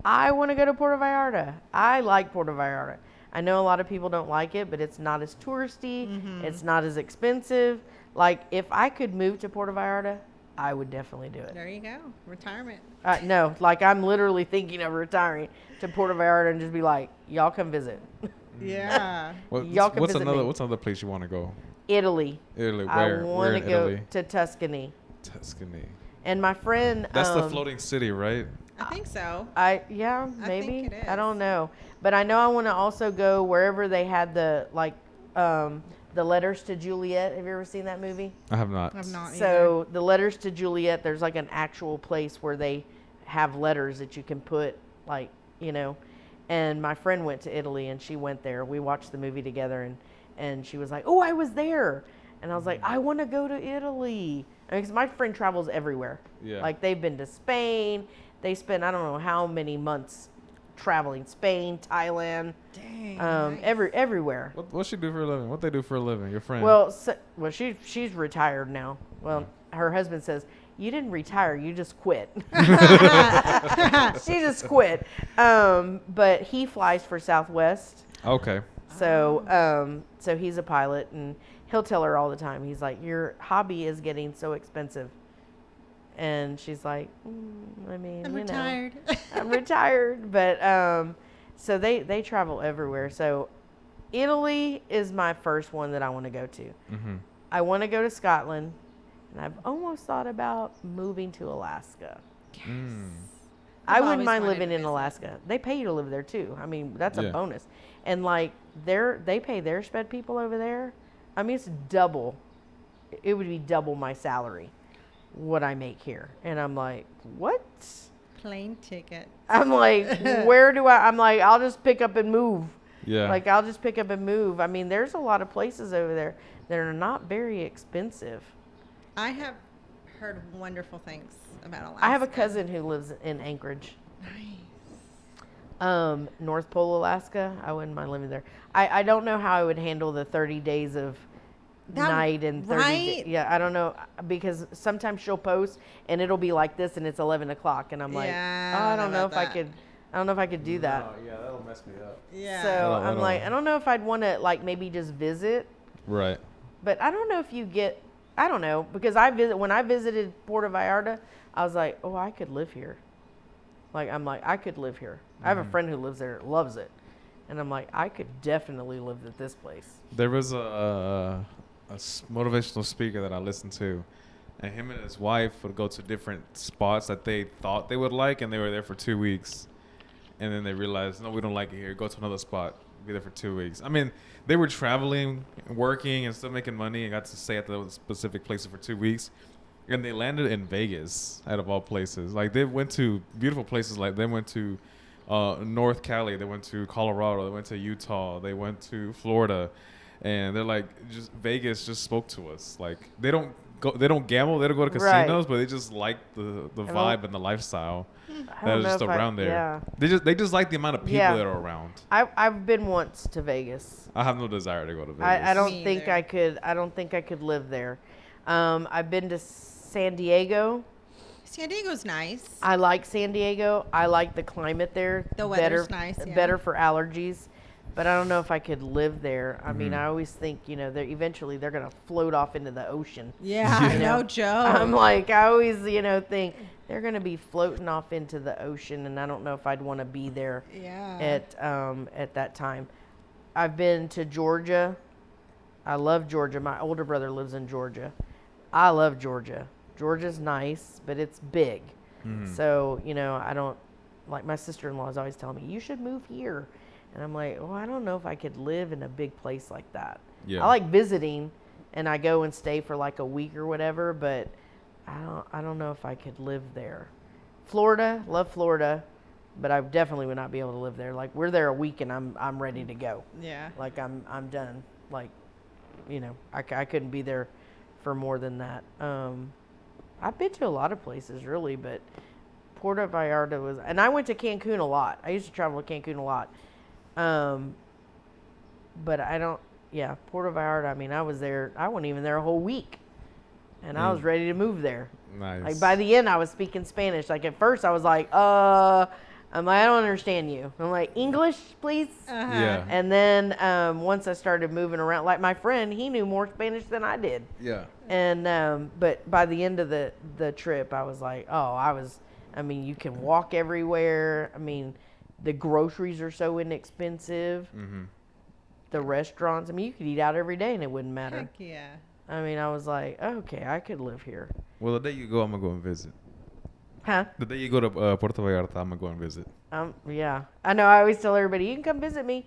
I want to go to Puerto Vallarta. I like Puerto Vallarta. I know a lot of people don't like it, but it's not as touristy. It's not as expensive. Like, if I could move to Puerto Vallarta, I would definitely do it. There you go. Retirement. No, like I'm literally thinking of retiring to Puerto Vallarta and just be like, "Y'all come visit." Yeah. Y'all can visit me. What's another place you want to go? Italy. Italy. I Where? want Where to in go Italy? to Tuscany. Tuscany. And my friend. That's the floating city, right? I think so. Yeah, I maybe. think it I don't is. know, but I know I want to also go wherever they had the the Letters to Juliet. Have you ever seen that movie? I have not. I'm not So the Letters to Juliet, there's like an actual place where they have letters that you can put, like, and my friend went to Italy and she went there. We watched the movie together, and she was like, "Oh, I was there." And I was like, "I want to go to Italy." Because my friend travels everywhere. Yeah. Like, they've been to Spain. They spent, I don't know how many months traveling, Spain, Thailand, Dang. Nice. everywhere. What she do for a living? What they do for a living? Your friend? Well, she's retired now. Well, her husband says, you didn't retire, you just quit. She just quit. But he flies for Southwest. Okay. So he's a pilot, and he'll tell her all the time. He's like, your hobby is getting so expensive. And she's like, I mean, I'm you know, retired. I'm retired. But so they travel everywhere. So Italy is my first one that I want to go to. Mm-hmm. I want to go to Scotland, and I've almost thought about moving to Alaska. Mm. I I've wouldn't always mind wanted living to in visit. Alaska. They pay you to live there too. I mean, that's a Yeah. bonus. And like they pay their sped people over there. I mean, it's double. It would be double my salary, what I make here. And I'm like, what? Plane ticket. I'm like, where do I'm like, I'll just pick up and move. Yeah. Like, I'll just pick up and move. I mean, there's a lot of places over there that are not very expensive. I have heard wonderful things about Alaska. I have a cousin who lives in Anchorage. Nice. North Pole, Alaska. I wouldn't mind living there. I don't know how I would handle the 30 days of night and 30 right? yeah, I don't know, because sometimes she'll post and it'll be like this and it's 11 o'clock and I'm like, Yeah, oh, I I don't don't know know if about I that. could, I don't know if I could do that. Yeah, that'll mess me up. Yeah. So I I'm don't like, know. I don't know if I'd want to like maybe just visit, Right. but I don't know if you get, I don't know, because when I visited Puerto Vallarta, I was like, oh, I could live here. Like, I'm like, I could live here. I have a friend who lives there, loves it. And I'm like, I could definitely live at this place. There was a motivational speaker that I listened to, and him and his wife would go to different spots that they thought they would like, and they were there for 2 weeks. And then they realized, no, we don't like it here. Go to another spot. Be there for 2 weeks. I mean, they were traveling, working, and still making money, and got to stay at those specific places for 2 weeks. And they landed in Vegas, out of all places. Like, they went to beautiful places. Like, they went to North Cali. They went to Colorado. They went to Utah. They went to Florida. And they're like, just Vegas just spoke to us. Like, they don't gamble. They don't go to Right. casinos, but they just like the vibe and the lifestyle I that don't is know just if around there. Yeah. They just like the amount of people Yeah. that are around. I've been once to Vegas. I have no desire to go to Vegas. I don't Me think either. I could. I don't think I could live there. I've been to San Diego. San Diego's nice. I like San Diego. I like the climate there. The weather's nice, yeah. Better for allergies. But I don't know if I could live there. I mean, I always think, they're eventually they're gonna float off into the ocean. Yeah, You know? no joke. I'm like, I always, think they're gonna be floating off into the ocean, and I don't know if I'd want to be there yeah. at that time. I've been to Georgia. I love Georgia. My older brother lives in Georgia. I love Georgia. Georgia's nice, but it's big. So, I don't, like my sister-in-law is always telling me, you should move here. And I'm like, well, I don't know if I could live in a big place like that. Yeah. I like visiting, and I go and stay for like a week or whatever, but I don't know if I could live there. Florida, love Florida, but I definitely would not be able to live there. Like, we're there a week and I'm ready to go. Yeah. Like, I'm done. Like, I couldn't be there for more than that. I've been to a lot of places really, but Puerto Vallarta was, and I went to Cancun a lot. I used to travel to Cancun a lot. But I don't, Puerto Vallarta, I mean, I wasn't even there a whole week. And I was ready to move there. Nice. Like, by the end, I was speaking Spanish. Like, at first, I was like, I don't understand you. I'm like, English, please? Uh-huh. Yeah. And then once I started moving around, like my friend, he knew more Spanish than I did. Yeah. And but by the end of the trip, I was like, you can walk everywhere. I mean, the groceries are so inexpensive. Mm-hmm. The restaurants, I mean, you could eat out every day and it wouldn't matter. Heck yeah. I mean, I was like, okay, I could live here. Well, the day you go, I'm gonna go and visit. Huh? The day you go to Puerto Vallarta, I'm gonna go and visit. Yeah. I know. I always tell everybody, you can come visit me.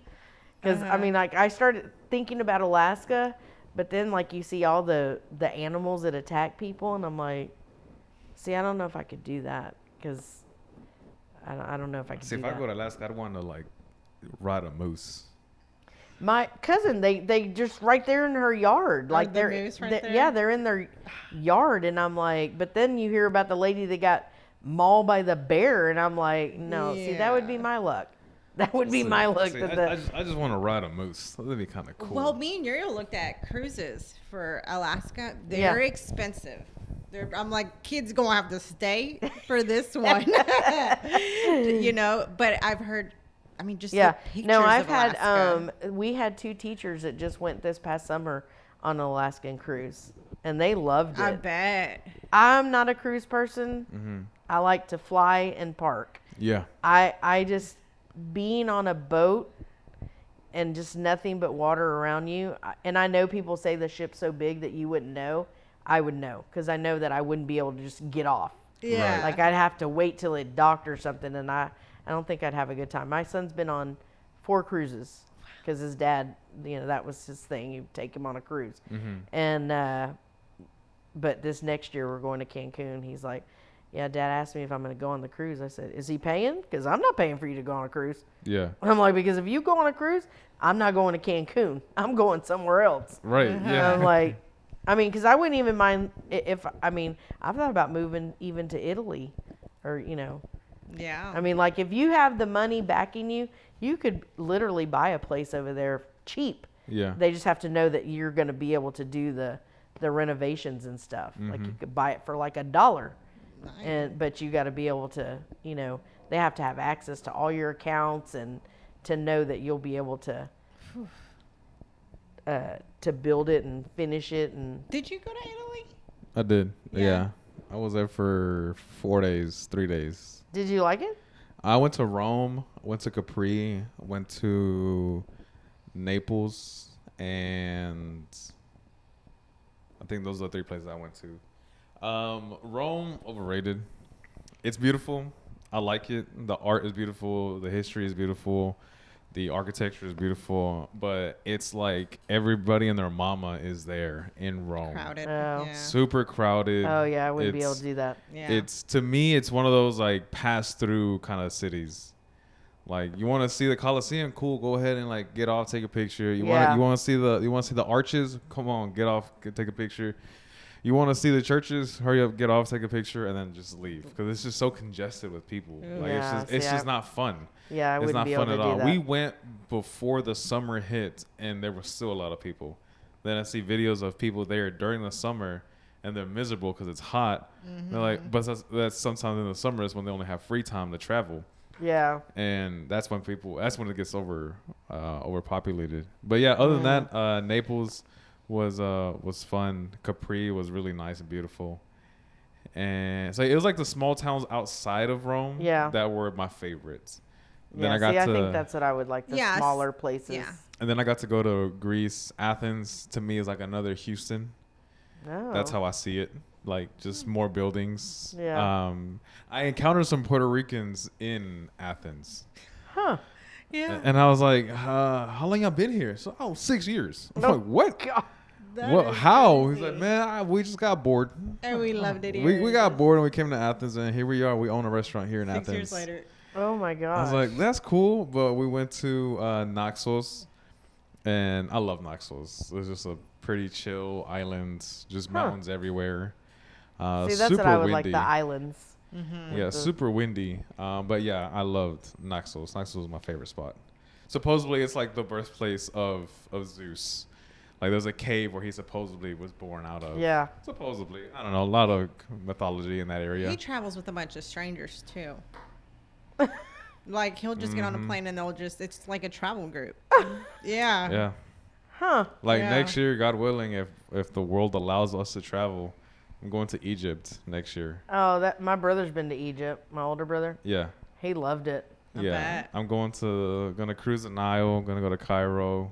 Because, I Uh-huh. mean, like, I started thinking about Alaska, but then, like, you see all the animals that attack people, and I'm like, see, I don't know if I could do that. Because I don't know if I could See, do if that. I go to Alaska, I'd want to like ride a moose. My cousin, they just right there in her yard. Like, the they're, moose right they- there? yeah, they're in their yard. And I'm like, but then you hear about the lady that got mauled by the bear, and I'm like, no, see, that would be Yeah. my luck. That would be my look. See, that I just want to ride a moose. That'd be kind of cool. Well, me and Uriel looked at cruises for Alaska. Yeah. They're expensive. I'm like, kids gonna have to stay for this one, you know. But I've heard, I mean, just yeah. the pictures No, I've of had Alaska. we had 2 teachers that just went this past summer on an Alaskan cruise, and they loved it. I bet. I'm not a cruise person. Mm-hmm. I like to fly and park. Yeah. I just being on a boat and just nothing but water around you. And I know people say the ship's so big that you wouldn't know. I would know because I know that I wouldn't be able to just get off. Yeah. Like I'd have to wait till it docked or something, and I don't think I'd have a good time. My son's been on 4 cruises because his dad, you know, that was his thing. You take him on a cruise, and but this next year we're going to Cancun. He's like, "Yeah, Dad asked me if I'm going to go on the cruise." I said, "Is he paying? Because I'm not paying for you to go on a cruise." Yeah. I'm like, because if you go on a cruise, I'm not going to Cancun. I'm going somewhere else. Right. Yeah. I'm like, I mean, because I wouldn't even mind if, I mean, I've thought about moving even to Italy or, you know, Yeah. I mean, like if you have the money backing you, you could literally buy a place over there cheap. Yeah. They just have to know that you're going to be able to do the renovations and stuff. Like you could buy it for like $1. But you got to be able to, you know, they have to have access to all your accounts and to know that you'll be able to build it and finish it. And Did you go to Italy? I did. Yeah. Yeah. I was there for 4 days, 3 days. did you like it? I went to Rome, went to Capri, went to Naples, and I think those are the 3 places I went to. Rome, overrated. It's beautiful. I like it. The art is beautiful. The history is beautiful. The architecture is beautiful. But it's like everybody and their mama is there in Rome. Crowded. Oh. Yeah. Super crowded. Oh yeah, I wouldn't be able It's- to do that. Yeah. It's, to me, it's one of those like pass through kind of cities. Like you want to see the Colosseum, cool, go ahead and like get off, take a picture. You Yeah. want to see the arches, come on, get off, take a picture. You want to see the churches, hurry up, get off, take a picture, and then just leave because it's just so congested with people. Like Yeah, it's see, just not fun. Yeah, I It's wouldn't not be able fun to at do all. that. We went before the summer hit, and there were still a lot of people. Then I see videos of people there during the summer, and they're miserable because it's hot. They're like, but that's sometimes in the summer is when they only have free time to travel, Yeah. and that's when it gets overpopulated. But yeah, other than that, Naples was fun. Capri was really nice and beautiful. And so it was like the small towns outside of Rome Yeah. that were my favorites. Yeah, I got see, I to think that's what I would like, the Yes. smaller places. Yeah. And then I got to go to Greece. Athens to me is like another Houston. Oh. That's how I see it. Like just more buildings. Yeah. I encountered some Puerto Ricans in Athens. Huh. Yeah. And I was like, how long y'all been here? So, 6 years. I'm Oh, like, what? God. That What? is How? He's crazy. like, man, we just got bored. And we loved it here. We got bored and we came to Athens, and here we are. We own a restaurant here in 6 Athens. years later. Oh my I God. was like, that's cool, but we went to Naxos, and I love Naxos. It was just a pretty chill island, just mountains everywhere. see, that's super what I would windy. like, the islands. Yeah, super windy. But yeah, I loved Naxos. Naxos was my favorite spot. Supposedly, it's like the birthplace of Zeus. Like there's a cave where he supposedly was born out of. Yeah. Supposedly, I don't know, a lot of mythology in that area. He travels with a bunch of strangers too. Like he'll just get on a plane and it's like a travel group. Yeah. Yeah. Huh. Like Yeah. next year, God willing, if the world allows us to travel, I'm going to Egypt next year. Oh, that my brother's been to Egypt. My older brother. Yeah. He loved it. I Yeah. bet. I'm gonna cruise the Nile, gonna go to Cairo,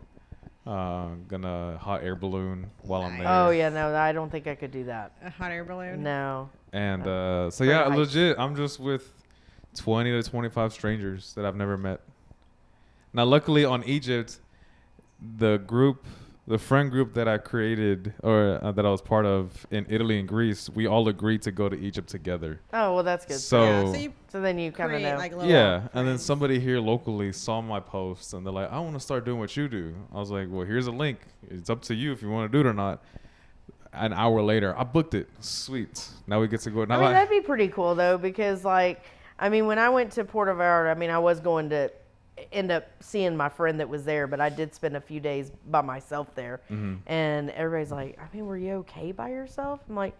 gonna hot air balloon while I'm Nice. there. Oh yeah, no, I don't think I could do that. A hot air balloon. No. And so For yeah, hikes. legit, I'm just with 20 to 25 strangers that I've never met. Now, luckily on Egypt, the friend group that I created or that I was part of in Italy and Greece, we all agreed to go to Egypt together. Oh well, that's good. So Yeah, so you So then you kind of create know. like little yeah, and then friends. somebody here locally saw my post and they're like, I want to start doing what you do. I was like, well, here's a link. It's up to you if you want to do it or not. An hour later, I booked it. Sweet. Now we get to go. Now I mean, that'd be pretty cool though, because like, I mean, when I went to Puerto Vallarta, I mean, I was going to end up seeing my friend that was there, but I did spend a few days by myself there. And everybody's like, I mean, were you okay by yourself? I'm like,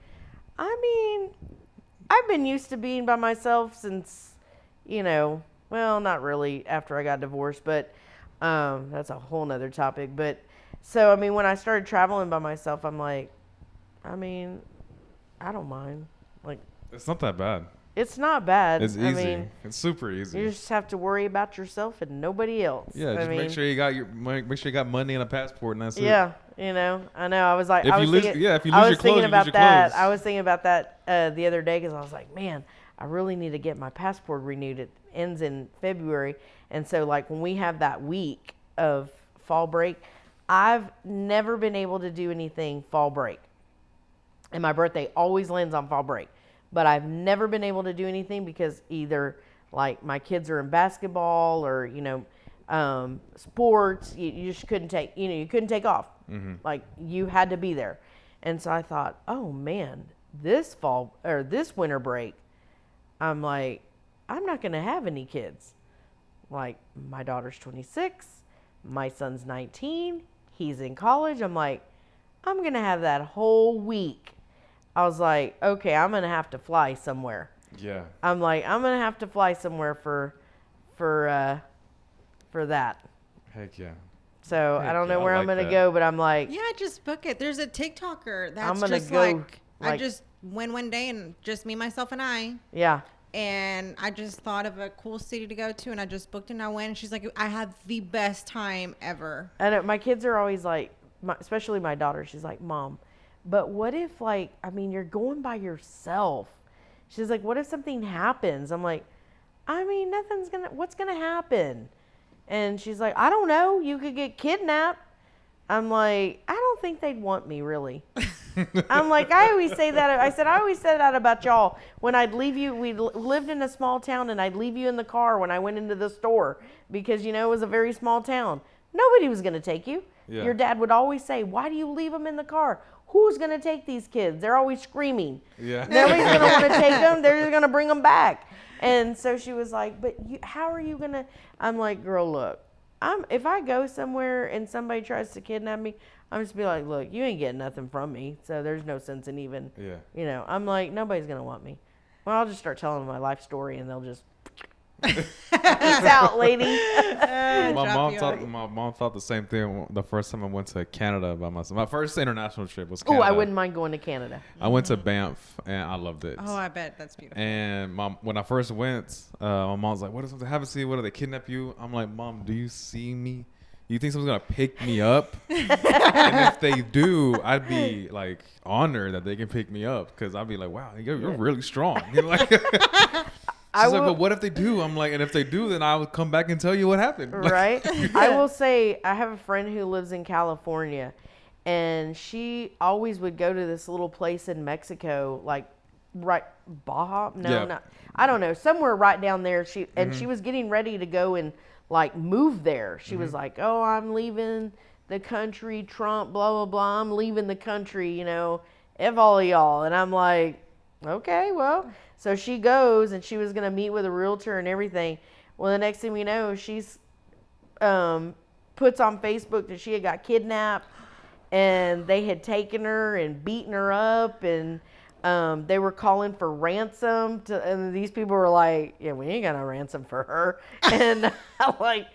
I mean, I've been used to being by myself since, well, not really after I got divorced, but that's a whole nother topic. But so, I mean, when I started traveling by myself, I'm like, I mean, I don't mind. Like, It's not that bad. it's not bad. It's easy. I mean, It's super easy. you just have to worry about yourself and nobody else. Yeah, I just mean, make sure you got money and a passport, and that's it. Yeah, I know. I was like, If I you was lose- thinking, yeah, if you I lose was your thinking clothes, you about lose your that. clothes. I was thinking about that the other day because I was like, man, I really need to get my passport renewed. It ends in February, and so like when we have that week of fall break, I've never been able to do anything fall break, and my birthday always lands on fall break. But I've never been able to do anything because either like my kids are in basketball or sports. You just couldn't take you couldn't take off. Like you had to be there. And so I thought, oh man, this winter break, I'm like, I'm not gonna have any kids. Like my daughter's 26, my son's 19, he's in college. I'm like, I'm gonna have that whole week. I was like, okay, I'm gonna have to fly somewhere. Yeah. I'm like, I'm gonna have to fly somewhere for that. Heck yeah. So I Heck don't yeah, know I where I'm like gonna that. go, but I'm like, Yeah, just book it. There's a TikToker that's I'm gonna just go, I like- just went one day and just me, myself, and I. yeah, And I just thought of a cool city to go to, and I just booked it and I went. And she's like, I had the best time ever. and my kids are always like, especially my daughter. She's like, Mom, but what if you're going by yourself? She's like, what if something happens? I'm like, I mean, what's gonna happen? And she's like, I don't know. You could get kidnapped. I'm like, I don't think they'd want me really. I'm like, I always say that. I said, I always said that about y'all. When I'd leave you, we lived in a small town, and I'd leave you in the car when I went into the store because, it was a very small town. Nobody was going to take you. Yeah. Your dad would always say, why do you leave them in the car? Who's going to take these kids? They're always screaming. Yeah. Nobody's going to want to take them. They're just going to bring them back. And so she was like, but how are you going to? I'm like, girl, look, if I go somewhere and somebody tries to kidnap me, I'm just be like, look, you ain't getting nothing from me. So there's no sense in even, Yeah. I'm like, nobody's going to want me. Well, I'll just start telling them my life story and they'll just, peace out, lady. My Drop mom you thought off. my mom thought the same thing the first time I went to Canada by myself. My first international trip was Oh, Canada. I wouldn't mind going to Canada. I went to Banff and I loved it. Oh, I bet that's beautiful. And when I first went, my mom's like, "What if something happens to you? What if they kidnap you?" I'm like, "Mom, do you see me? You think someone's gonna pick me up? And if they do, I'd be like honored that they can pick me up because I'd be like, wow, you're really strong." Like, she's like, "But what if they do?" I'm like, "And if they do, then I'll come back and tell you what happened." Like, Right? I will say, I have a friend who lives in California, and she always would go to this little place in Mexico, like Baja? No, Yeah. not. I don't know, somewhere right down there. She was getting ready to go and like move there. She was like, "Oh, I'm leaving the country, Trump, blah blah blah. I'm leaving the country, F all of y'all." And I'm like, okay, well. So she goes, and she was gonna meet with a realtor and everything. Well, the next thing we know, she's puts on Facebook that she had got kidnapped, and they had taken her and beaten her up, and they were calling for ransom. And these people were like, "Yeah, we ain't got no ransom for her." And I'm like,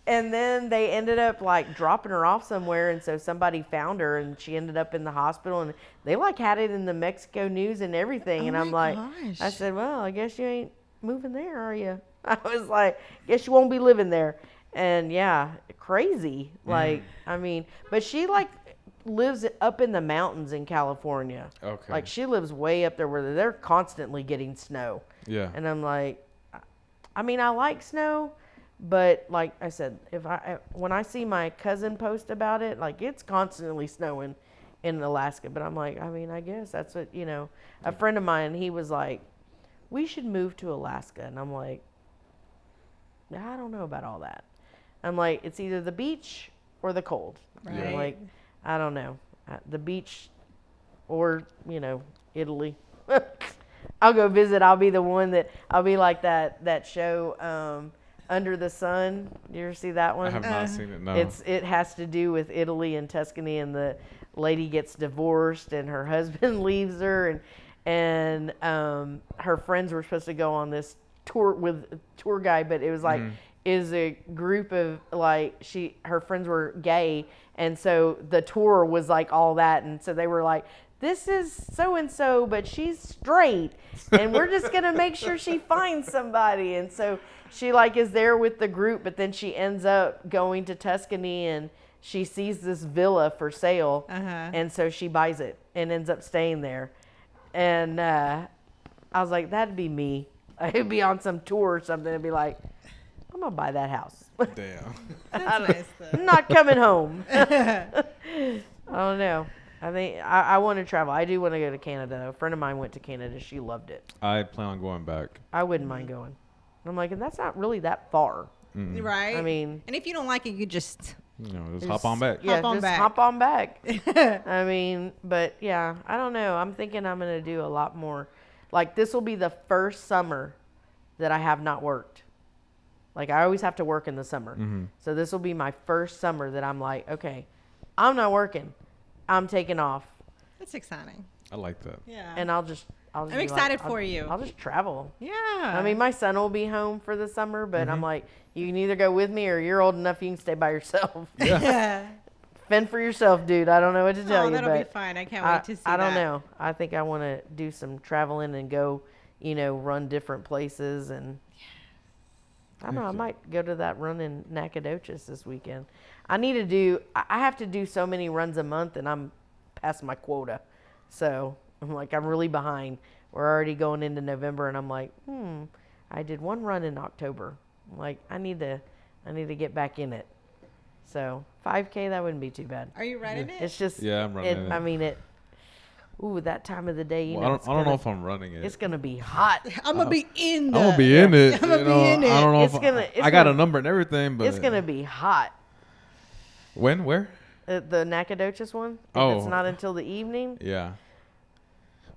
and then they ended up like dropping her off somewhere, and so somebody found her, and she ended up in the hospital, and they like had it in the Mexico news and everything. Oh and I'm my like, gosh. I said, well, I guess you ain't moving there, are you? I was like, guess you won't be living there. And yeah, crazy. Like, I mean, but she like lives up in the mountains in California. Okay. Like she lives way up there where they're constantly getting snow. Yeah. And I'm like, I mean, I like snow, but like I said, when I see my cousin post about it, like it's constantly snowing in Alaska. But I'm like, I mean, I guess that's what, a friend of mine, he was like, we should move to Alaska. And I'm like, I don't know about all that. I'm like, it's either the beach or the cold. And I'm Right. like, I don't know. The beach or, Italy. I'll go visit. I'll be the one I'll be like that show, Under the Sun. You ever see that one? I have not seen it. No. It has to do with Italy and Tuscany, and the lady gets divorced, and her husband leaves her, and her friends were supposed to go on this tour with a tour guide, but it was like is a group of like her friends were gay, and so the tour was like all that, and so they were like, this is so and so, but she's straight, and we're just gonna make sure she finds somebody. And so she like is there with the group, but then she ends up going to Tuscany, and she sees this villa for sale, and so she buys it and ends up staying there. And I was like, that'd be me. I'd be on some tour or something and be like, I'm gonna buy that house. Damn. That's nice, though. I'm not coming home. I don't know. I think I want to travel. I do want to go to Canada. A friend of mine went to Canada. She loved it. I plan on going back. I wouldn't mind going. I'm like, and that's not really that far. Right? I mean, and if you don't like it, you just Just hop on back. Yeah, Hop on just back. hop on back. I mean, but yeah, I don't know. I'm thinking I'm going to do a lot more. Like, this will be the first summer that I have not worked. Like, I always have to work in the summer. So this will be my first summer that I'm like, okay, I'm not working. I'm taking off. That's exciting. I like that. Yeah. And I'll just I'm be like, excited for you. I'll just travel. Yeah. I mean, my son will be home for the summer, but I'm like, you can either go with me or you're old enough you can stay by yourself. yeah. Fend for yourself, dude. I don't know what to tell Oh, you, that'll but be fun. I can't wait to see that. I don't know. I think I want to do some traveling and go, run different places. And I don't know. I might go to that run in Nacogdoches this weekend. I have to do so many runs a month, and I'm past my quota. So I'm like, I'm really behind. We're already going into November, and I'm like, I did one run in October. I'm like, I need to get back in it. So 5K, that wouldn't be too bad. Are you running it? It's just, Yeah, I'm running it. I mean, that time of the day, Well, I don't know if I'm running it. it's gonna be hot. I'm gonna be in the. I'm gonna be in it. I'm gonna be in it. I don't know It's if gonna- it's I got gonna- a number and everything, but It's gonna be hot. when? Where? The Nacogdoches one. Oh. It's not until the evening. Yeah.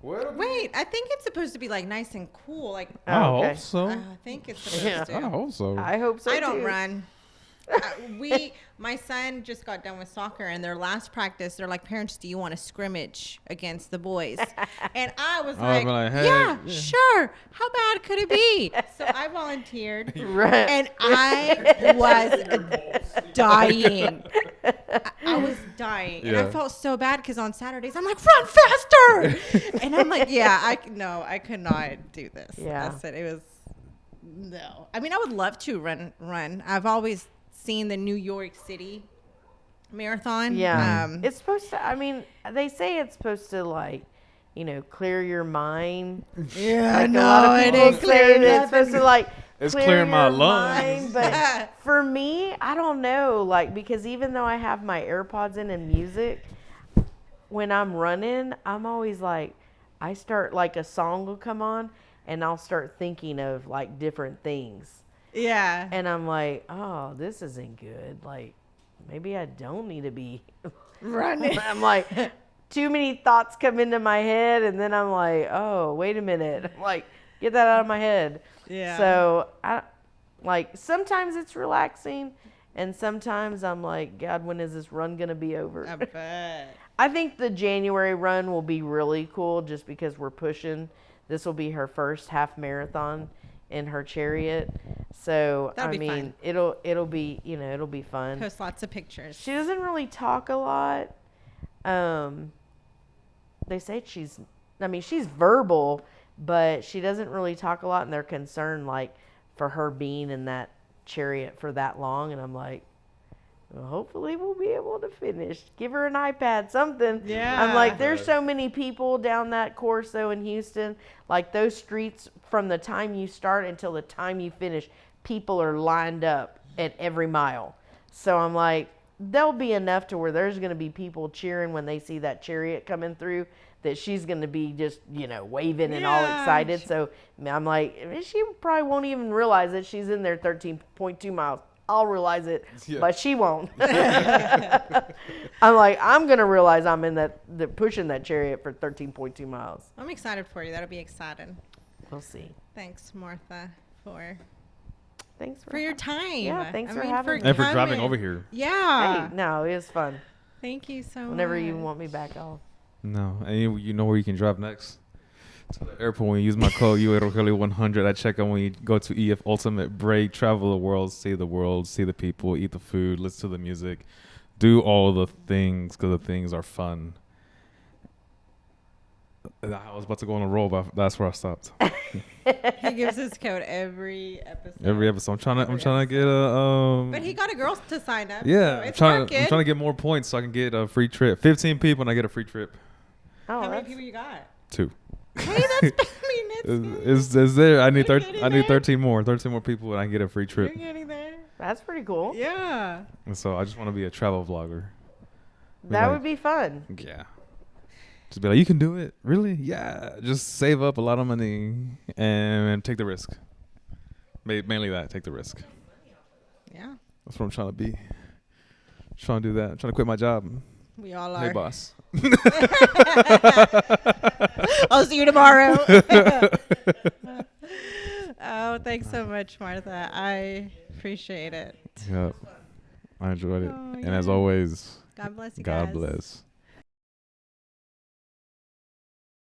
Wait, I think it's supposed to be like nice and cool. Like I Oh, okay. hope so. I think it's supposed Yeah. to. I hope so. I hope so. I don't too. run. My son just got done with soccer, and their last practice, they're like, parents, do you want to scrimmage against the boys? And I was I was like, like, hey, yeah, yeah. sure. How bad could it be? So I volunteered, Right. and I was dying. I was dying, and I Yeah. felt so bad because on Saturdays I'm like, run faster, and I'm like, yeah, I could not do this. Yeah. I said it was no. I mean, I would love to run. I've always seen the New York City marathon. Yeah. Mm-hmm. It's supposed to. I mean, they say it's supposed to clear your mind. Yeah, Like a lot of people say that it's supposed to It's clear clearing my your lungs. mind, but for me, I don't know. Because even though I have my AirPods in and music, when I'm running, I'm always like, I start a song will come on, and I'll start thinking of different things, Yeah. and I'm like, oh, this isn't good. Maybe I don't need to be Running. I'm like, too many thoughts come into my head, and then I'm like, oh, wait a minute. I'm like, get that out of my head. Yeah. So sometimes it's relaxing, and sometimes I'm like, God, when is this run gonna be over? I bet. I think the January run will be really cool, just because we're pushing. This will be her first half marathon in her Chariot. So That'll I be mean, fun. it'll be it'll be fun. Post lots of pictures. She doesn't really talk a lot. They say she's verbal, but she doesn't really talk a lot, and they're concerned for her being in that Chariot for that long. And I'm like, well, hopefully we'll be able to finish. Give her an iPad, something. Yeah. I'm like, there's so many people down that course though in Houston. Those streets, from the time you start until the time you finish, people are lined up at every mile. So I'm like, there'll be enough to where there's going to be people cheering when they see that Chariot coming through, that she's going to be just, waving and all Yeah. excited. So I'm like, she probably won't even realize that she's in there 13.2 miles. I'll realize it, Yeah. but she won't. I'm like, I'm going to realize I'm in that pushing that Chariot for 13.2 miles. I'm excited for you. That'll be exciting. We'll see. Thanks, Martha, for Thanks for your time. Yeah, thanks for having me. And for driving coming. over here. Yeah. Hey, no, it was fun. Thank you so much. Whenever you want me back, I'll. No, and you know where you can drive next. To the airport. When you use my code UAROKELI100 at checkout, when you go to EF Ultimate Break, travel the world, see the people, eat the food, listen to the music, do all the things because the things are fun. I was about to go on a roll, but that's where I stopped. He gives his code every episode. Every episode, I'm trying to get a But he got a girl to sign up. yeah, so I'm it's trying working. to get more points so I can get a free trip. 15 people and I get a free trip. Oh, How many that's- people you got? 2. Hey, that's Is there? I need You're getting I need there. 13 more people and I get a free trip. You're getting there. That's pretty cool. Yeah. And so I just want to be a travel vlogger. That like- would be fun. Yeah. Just be like, you can do it. Really? Yeah. Just save up a lot of money and take the risk. Mainly that. Take the risk. Yeah. That's what I'm trying to be. Trying to do that. I'm trying to quit my job. We all are. Hey, boss. I'll see you tomorrow. Oh, thanks so much, Martha. I appreciate it. Yep. I enjoyed it. Oh, And as yeah. always, God bless you God guys. bless.